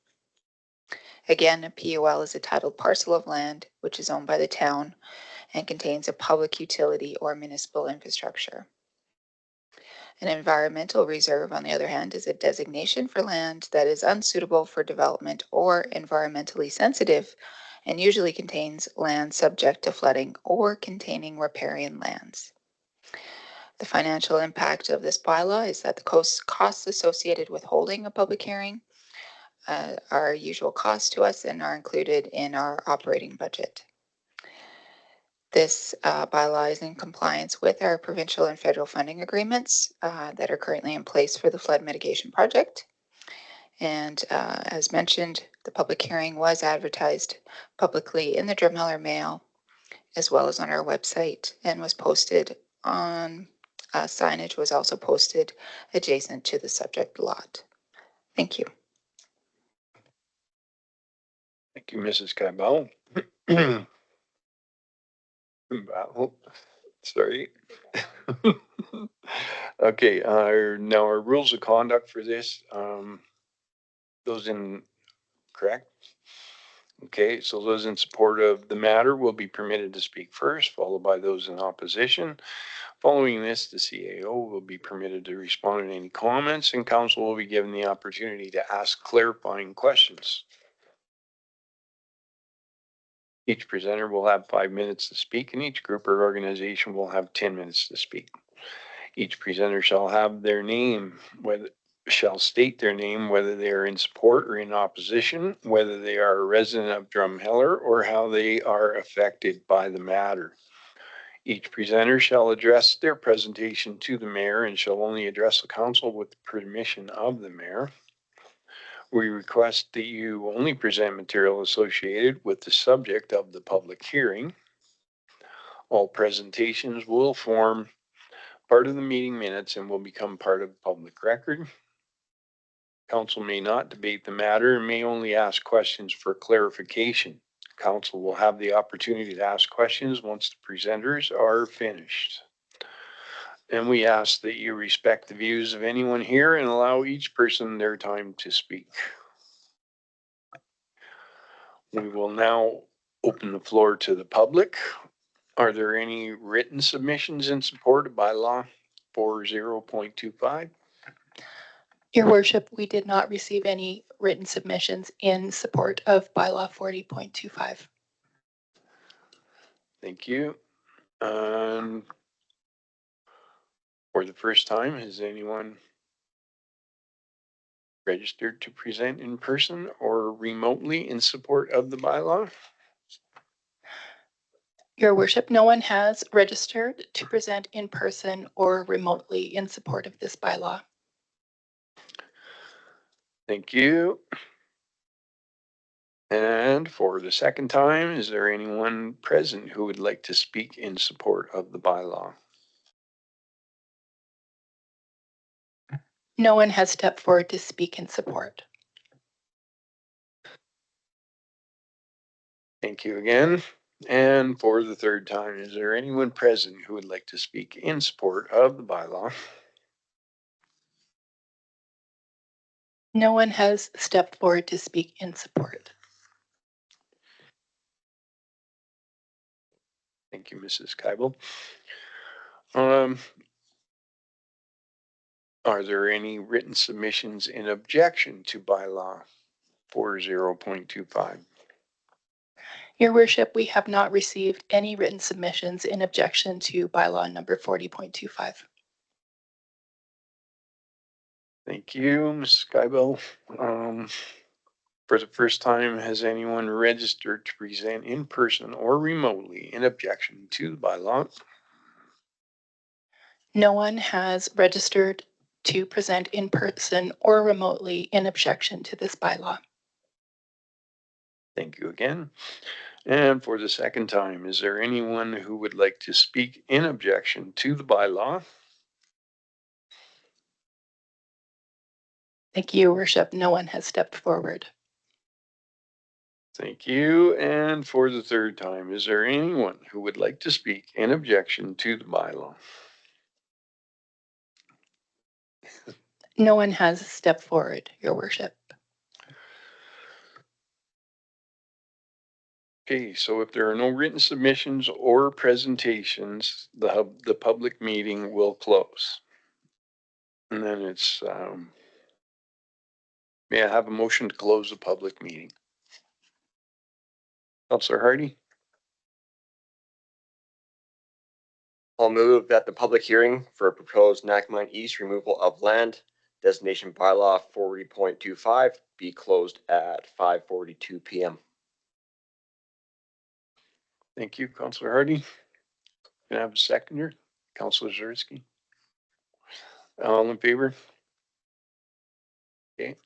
Again, a PUL is a titled parcel of land which is owned by the town and contains a public utility or municipal infrastructure. An environmental reserve, on the other hand, is a designation for land that is unsuitable for development or environmentally sensitive and usually contains land subject to flooding or containing riparian lands. The financial impact of this bylaw is that the costs associated with holding a public hearing are usual costs to us and are included in our operating budget. This bylaw is in compliance with our provincial and federal funding agreements that are currently in place for the flood mitigation project. And as mentioned, the public hearing was advertised publicly in the Drumheller Mail, as well as on our website, and was posted on signage was also posted adjacent to the subject lot. Thank you. Thank you, Mrs. Cabell. Sorry. Okay, now our rules of conduct for this, those in, correct? Okay, so those in support of the matter will be permitted to speak first, followed by those in opposition. Following this, the CAO will be permitted to respond to any comments, and council will be given the opportunity to ask clarifying questions. Each presenter will have 5 minutes to speak, and each group or organization will have 10 minutes to speak. Each presenter shall have their name, shall state their name, whether they are in support or in opposition, whether they are a resident of Drumheller, or how they are affected by the matter. Each presenter shall address their presentation to the mayor and shall only address the council with the permission of the mayor. We request that you only present material associated with the subject of the public hearing. All presentations will form part of the meeting minutes and will become part of the public record. Council may not debate the matter and may only ask questions for clarification. Council will have the opportunity to ask questions once the presenters are finished. And we ask that you respect the views of anyone here and allow each person their time to speak. We will now open the floor to the public. Are there any written submissions in support of bylaw 40.25? Your Worship, we did not receive any written submissions in support of bylaw 40.25. Thank you. For the first time, has anyone registered to present in person or remotely in support of the bylaw? Your worship, no one has registered to present in person or remotely in support of this bylaw. Thank you. And for the second time, is there anyone present who would like to speak in support of the bylaw? No one has stepped forward to speak in support. Thank you again. And for the third time, is there anyone present who would like to speak in support of the bylaw? No one has stepped forward to speak in support. Thank you, Mrs. Keibel. Are there any written submissions in objection to bylaw 40.25? Your worship, we have not received any written submissions in objection to bylaw number 40.25. Thank you, Mrs. Keibel. For the first time, has anyone registered to present in person or remotely in objection to the bylaw? No one has registered to present in person or remotely in objection to this bylaw. Thank you again. And for the second time, is there anyone who would like to speak in objection to the bylaw? Thank you, Your worship. No one has stepped forward. Thank you. And for the third time, is there anyone who would like to speak in objection to the bylaw? No one has stepped forward, Your worship. Okay, so if there are no written submissions or presentations, the public meeting will close. And then it's, may I have a motion to close the public meeting? Councillor Hardy? I'll move that the public hearing for a proposed Nakamine East removal of land designation bylaw 40.25 be closed at 5:42 p.m. Thank you, Councillor Hardy. Can I have a seconder? Councillor Zursky? All in favor? Okay.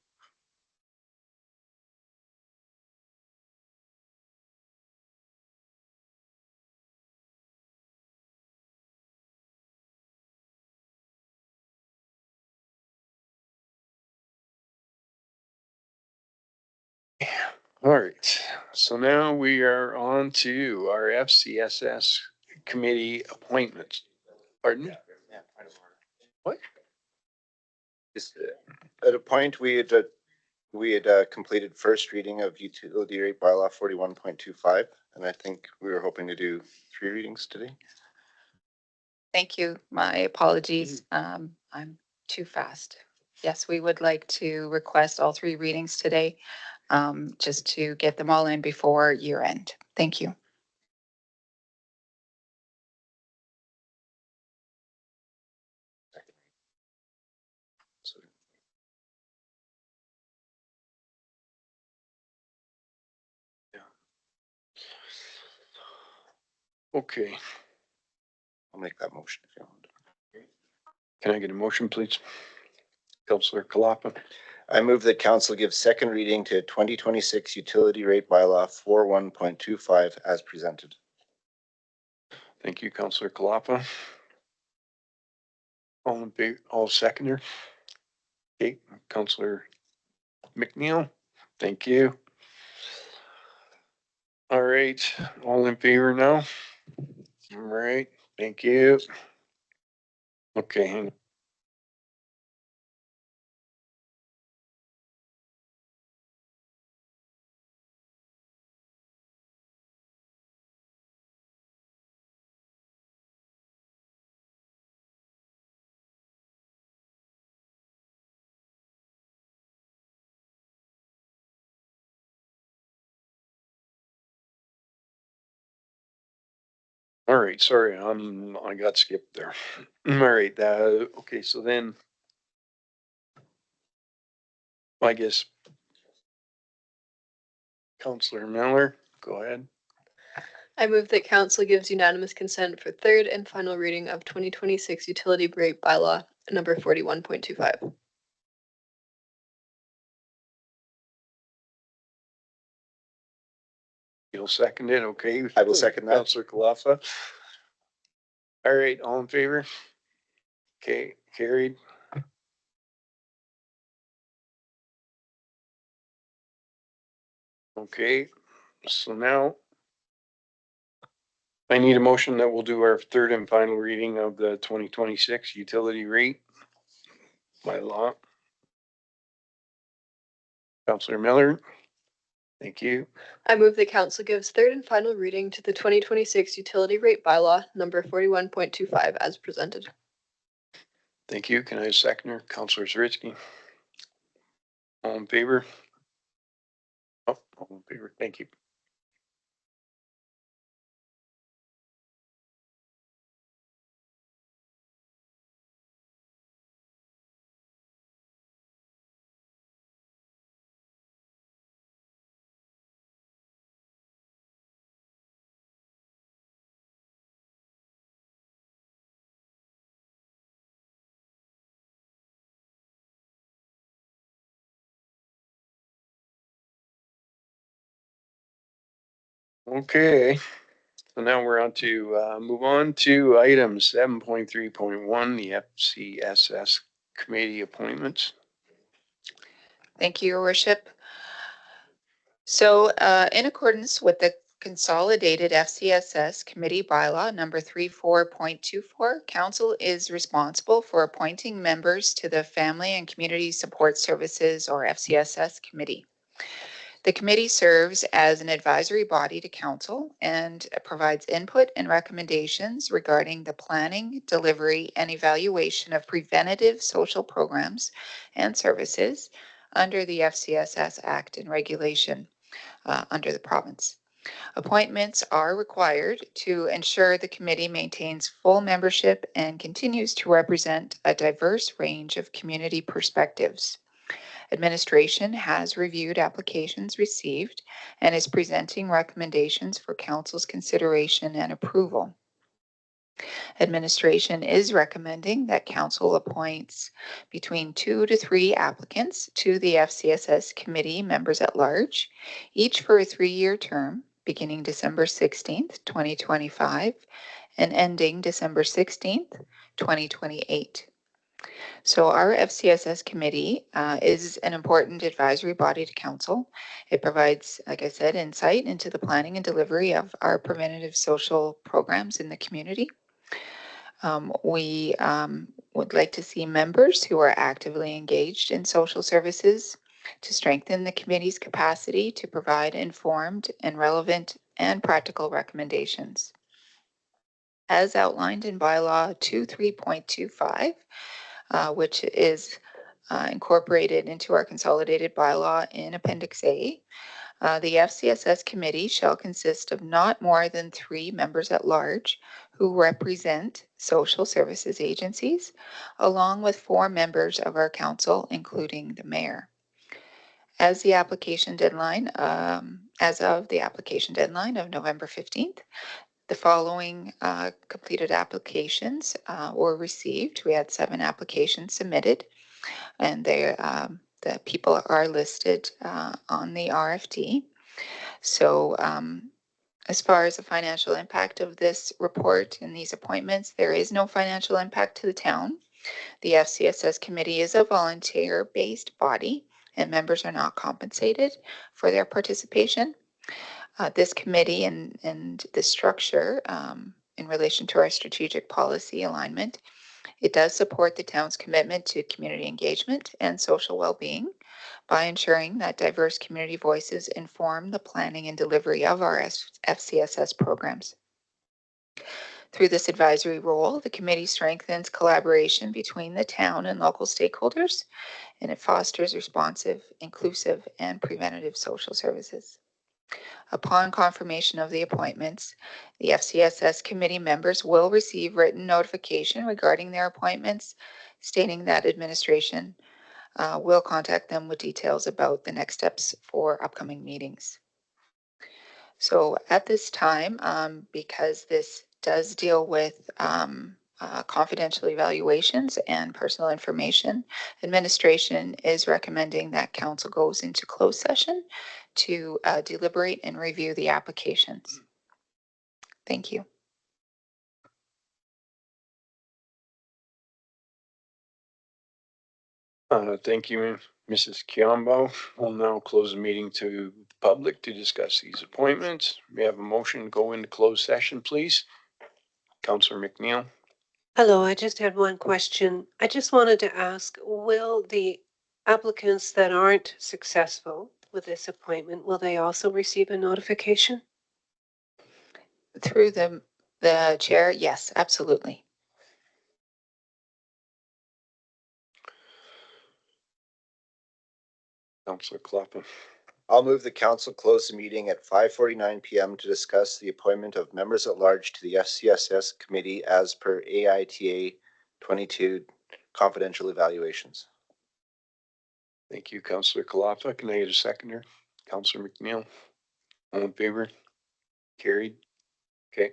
All right, so now we are on to our FCSS committee appointments. Pardon? What? Just at a point, we had completed first reading of utility rate bylaw 41.25, and I think we were hoping to do 3 readings today. Thank you. My apologies. I'm too fast. Yes, we would like to request all 3 readings today, just to get them all in before year end. Thank you. Okay, I'll make that motion if you want. can I get a motion, please? Councillor Kalapa? I move that council give second reading to 2026 utility rate bylaw 41.25 as presented. Thank you, Councillor Kalapa. All in favor, all seconder? Okay, Councillor McNeil, thank you. All right, all in favor now? All right, thank you. Okay, hang on. All right, sorry, I got skipped there. All right, okay, so then I guess. Counselor Miller, go ahead. I move that council gives unanimous consent for third and final reading of 2026 utility rate bylaw number 41.25. You'll second it, okay? I will second that. Counselor Kalafa. All right, all in favor? Okay, carried. Okay, so now I need a motion that we'll do our third and final reading of the 2026 utility rate by law. Counselor Miller, thank you. I move that council gives third and final reading to the 2026 utility rate bylaw number 41.25 as presented. Thank you. Can I have a seconder? Counselor Zaritsky. All in favor? Oh, all in favor. Thank you. Okay, so now we're on to move on to item 7.3.1, the FCSS committee appointments. Thank you, Your Worship. So in accordance with the consolidated FCSS committee bylaw number 34.24, council is responsible for appointing members to the Family and Community Support Services or FCSS committee. The committee serves as an advisory body to council and provides input and recommendations regarding the planning, delivery, and evaluation of preventative social programs and services under the FCSS Act and regulation under the province. Appointments are required to ensure the committee maintains full membership and continues to represent a diverse range of community perspectives. Administration has reviewed applications received and is presenting recommendations for council's consideration and approval. Administration is recommending that council appoints between 2 to 3 applicants to the FCSS committee members at large, each for a 3-year term beginning December 16th, 2025 and ending December 16th, 2028. So our FCSS committee is an important advisory body to council. It provides, like I said, insight into the planning and delivery of our preventative social programs in the community. We would like to see members who are actively engaged in social services to strengthen the committee's capacity to provide informed and relevant and practical recommendations. As outlined in bylaw 23.25, which is incorporated into our consolidated bylaw in Appendix A. The FCSS committee shall consist of not more than 3 members at large who represent social services agencies, along with 4 members of our council, including the mayor. As of the application deadline of November 15th, the following completed applications were received. We had 7 applications submitted, and the people are listed on the RFD. So as far as the financial impact of this report and these appointments, there is no financial impact to the town. The FCSS committee is a volunteer-based body, and members are not compensated for their participation. This committee and the structure in relation to our strategic policy alignment, it does support the town's commitment to community engagement and social well-being by ensuring that diverse community voices inform the planning and delivery of our FCSS programs. Through this advisory role, the committee strengthens collaboration between the town and local stakeholders, and it fosters responsive, inclusive, and preventative social services. Upon confirmation of the appointments, the FCSS committee members will receive written notification regarding their appointments, stating that administration We'll contact them with details about the next steps for upcoming meetings. So at this time, because this does deal with confidential evaluations and personal information, administration is recommending that council goes into closed session to deliberate and review the applications. Thank you. Thank you, Mrs. Kiambo. We'll now close the meeting to the public to discuss these appointments. We have a motion to go into closed session, please. Councillor McNeil. Hello, I just had one question. I just wanted to ask, will the applicants that aren't successful with this appointment, will they also receive a notification? Through the chair, yes, absolutely. Councillor Clappin. I'll move the council close the meeting at 5:49 PM to discuss the appointment of members at large to the FCSS committee as per AITA 22 confidential evaluations. Thank you, Councillor Kalapa. Can I get a seconder? Councillor McNeil. All in favor? Carried. Okay.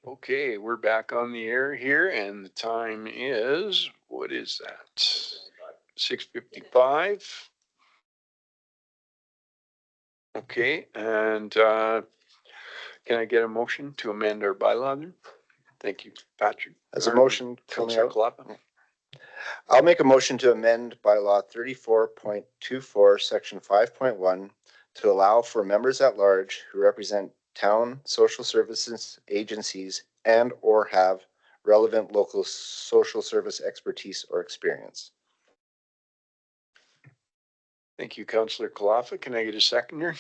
Okay, we're back on the air here and the time is, what is that? 6:55. Okay, and can I get a motion to amend our bylaw then? Thank you, Patrick. As a motion coming Councillor out, Kalapa. I'll make a motion to amend bylaw 34.24, section 5.1 to allow for members at large who represent town social services agencies and or have relevant local social service expertise or experience. Thank you, Councillor Kalafa. Can I get a seconder?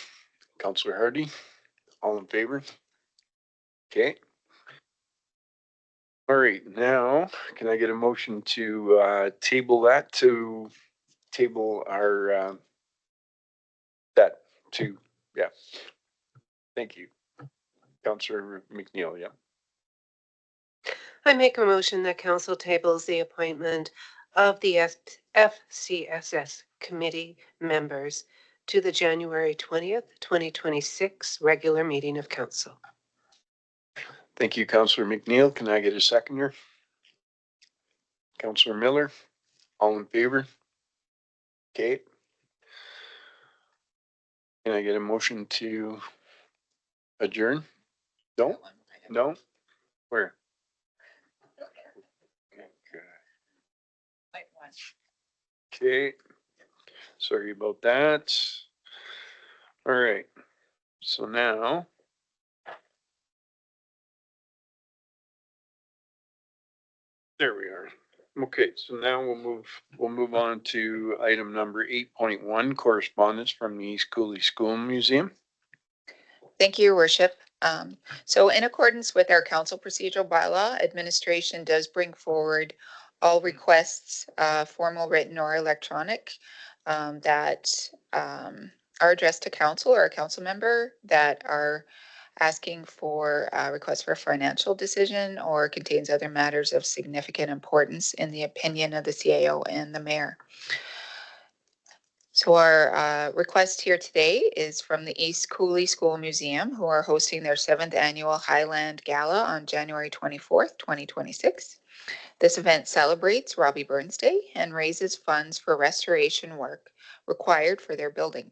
Councillor Hardy, all in favor? Okay. All right, now, can I get a motion to table our that to, yeah. Thank you. Councillor McNeil, yeah. I make a motion that council tables the appointment of the FCSS committee members to the January 20th, 2026 regular meeting of council. Thank you, Councillor McNeil. Can I get a seconder? Councillor Miller, all in favor? Okay. Can I get a motion to adjourn? No? No? Where? Okay. Sorry about that. All right. So now. There we are. Okay, so now we'll move on to item number 8.1, correspondence from the East Cooley School Museum. Thank you, Your Worship. So in accordance with our council procedural bylaw, administration does bring forward all requests, formal, written, or electronic, that are addressed to council or a council member that are asking for a request for a financial decision or contains other matters of significant importance in the opinion of the CAO and the mayor. So our request here today is from the East Cooley School Museum, who are hosting their 7th annual Highland Gala on January 24th, 2026. This event celebrates Robbie Burns Day and raises funds for restoration work required for their building.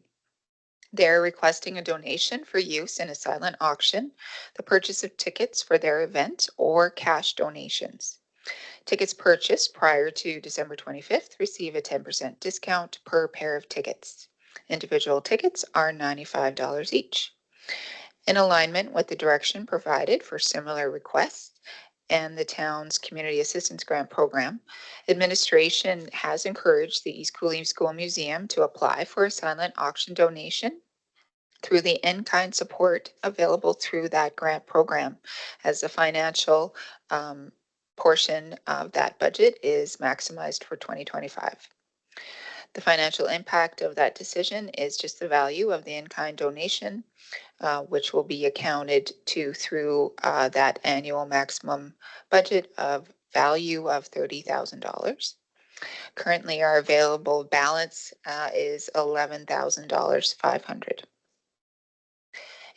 They're requesting a donation for use in a silent auction, the purchase of tickets for their event, or cash donations. Tickets purchased prior to December 25th receive a 10% discount per pair of tickets. Individual tickets are $95 each. In alignment with the direction provided for similar requests and the town's Community Assistance Grant Program, administration has encouraged the East Cooley School Museum to apply for a silent auction donation through the in-kind support available through that grant program, as the financial portion of that budget is maximized for 2025. The financial impact of that decision is just the value of the in-kind donation, which will be accounted to through that annual maximum budget of value of $30,000. Currently, our available balance is $11,500.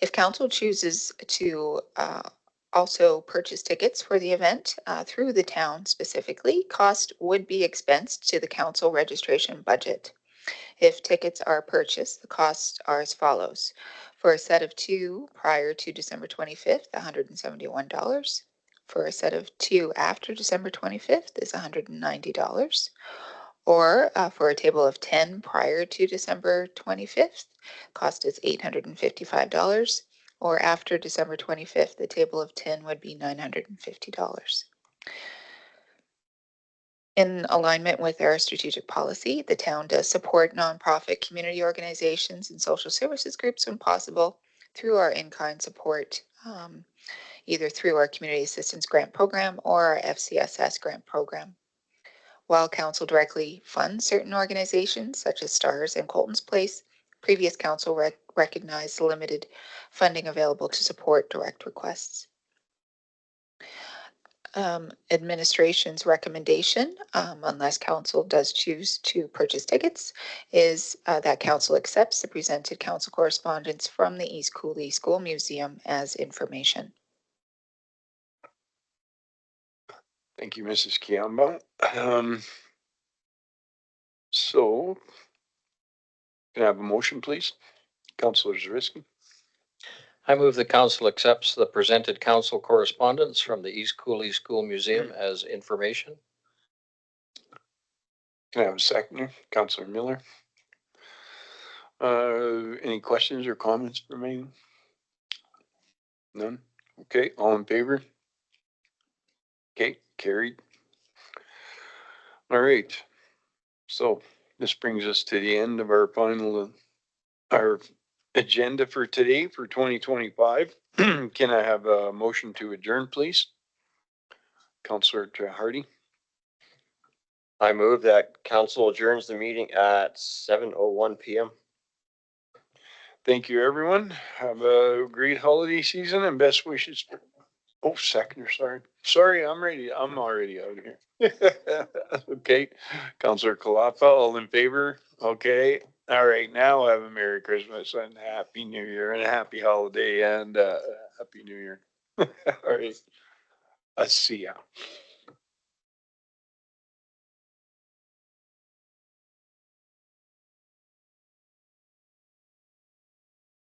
If council chooses to also purchase tickets for the event through the town specifically, cost would be expensed to the council registration budget. If tickets are purchased, the costs are as follows. For a set of 2 prior to December 25th, $171. For a set of 2 after December 25th is $190. Or for a table of 10 prior to December 25th, cost is $855. Or after December 25th, the table of 10 would be $950. In alignment with our strategic policy, the town does support nonprofit community organizations and social services groups when possible through our in-kind support, either through our Community Assistance Grant Program or our FCSS Grant Program. While council directly funds certain organizations such as STARS and Colton's Place, previous council recognized the limited funding available to support direct requests. Administration's recommendation, unless council does choose to purchase tickets, is that council accepts the presented council correspondence from the East Cooley School Museum as information. Thank you, Mrs. Kiamba. So can I have a motion, please? Councilor Zarisky. I move the council accepts the presented council correspondence from the East Cooley School Museum as information. Can I have a seconder? Councilor Miller. Any questions or comments for me? None? Okay, all in favor? Okay, carried. All right. So this brings us to the end of our our agenda for today for 2025. Can I have a motion to adjourn, please? Councilor Hardy. I move that council adjourns the meeting at 7:01 PM. Thank you, everyone. Have a great holiday season and best wishes. Oh, seconder, sorry. Sorry, I'm ready. I'm already out of here. Okay. Councilor Kalafa, all in favor? Okay. All right. Now have a Merry Christmas and Happy New Year and a happy holiday and Happy New Year. All right. See ya.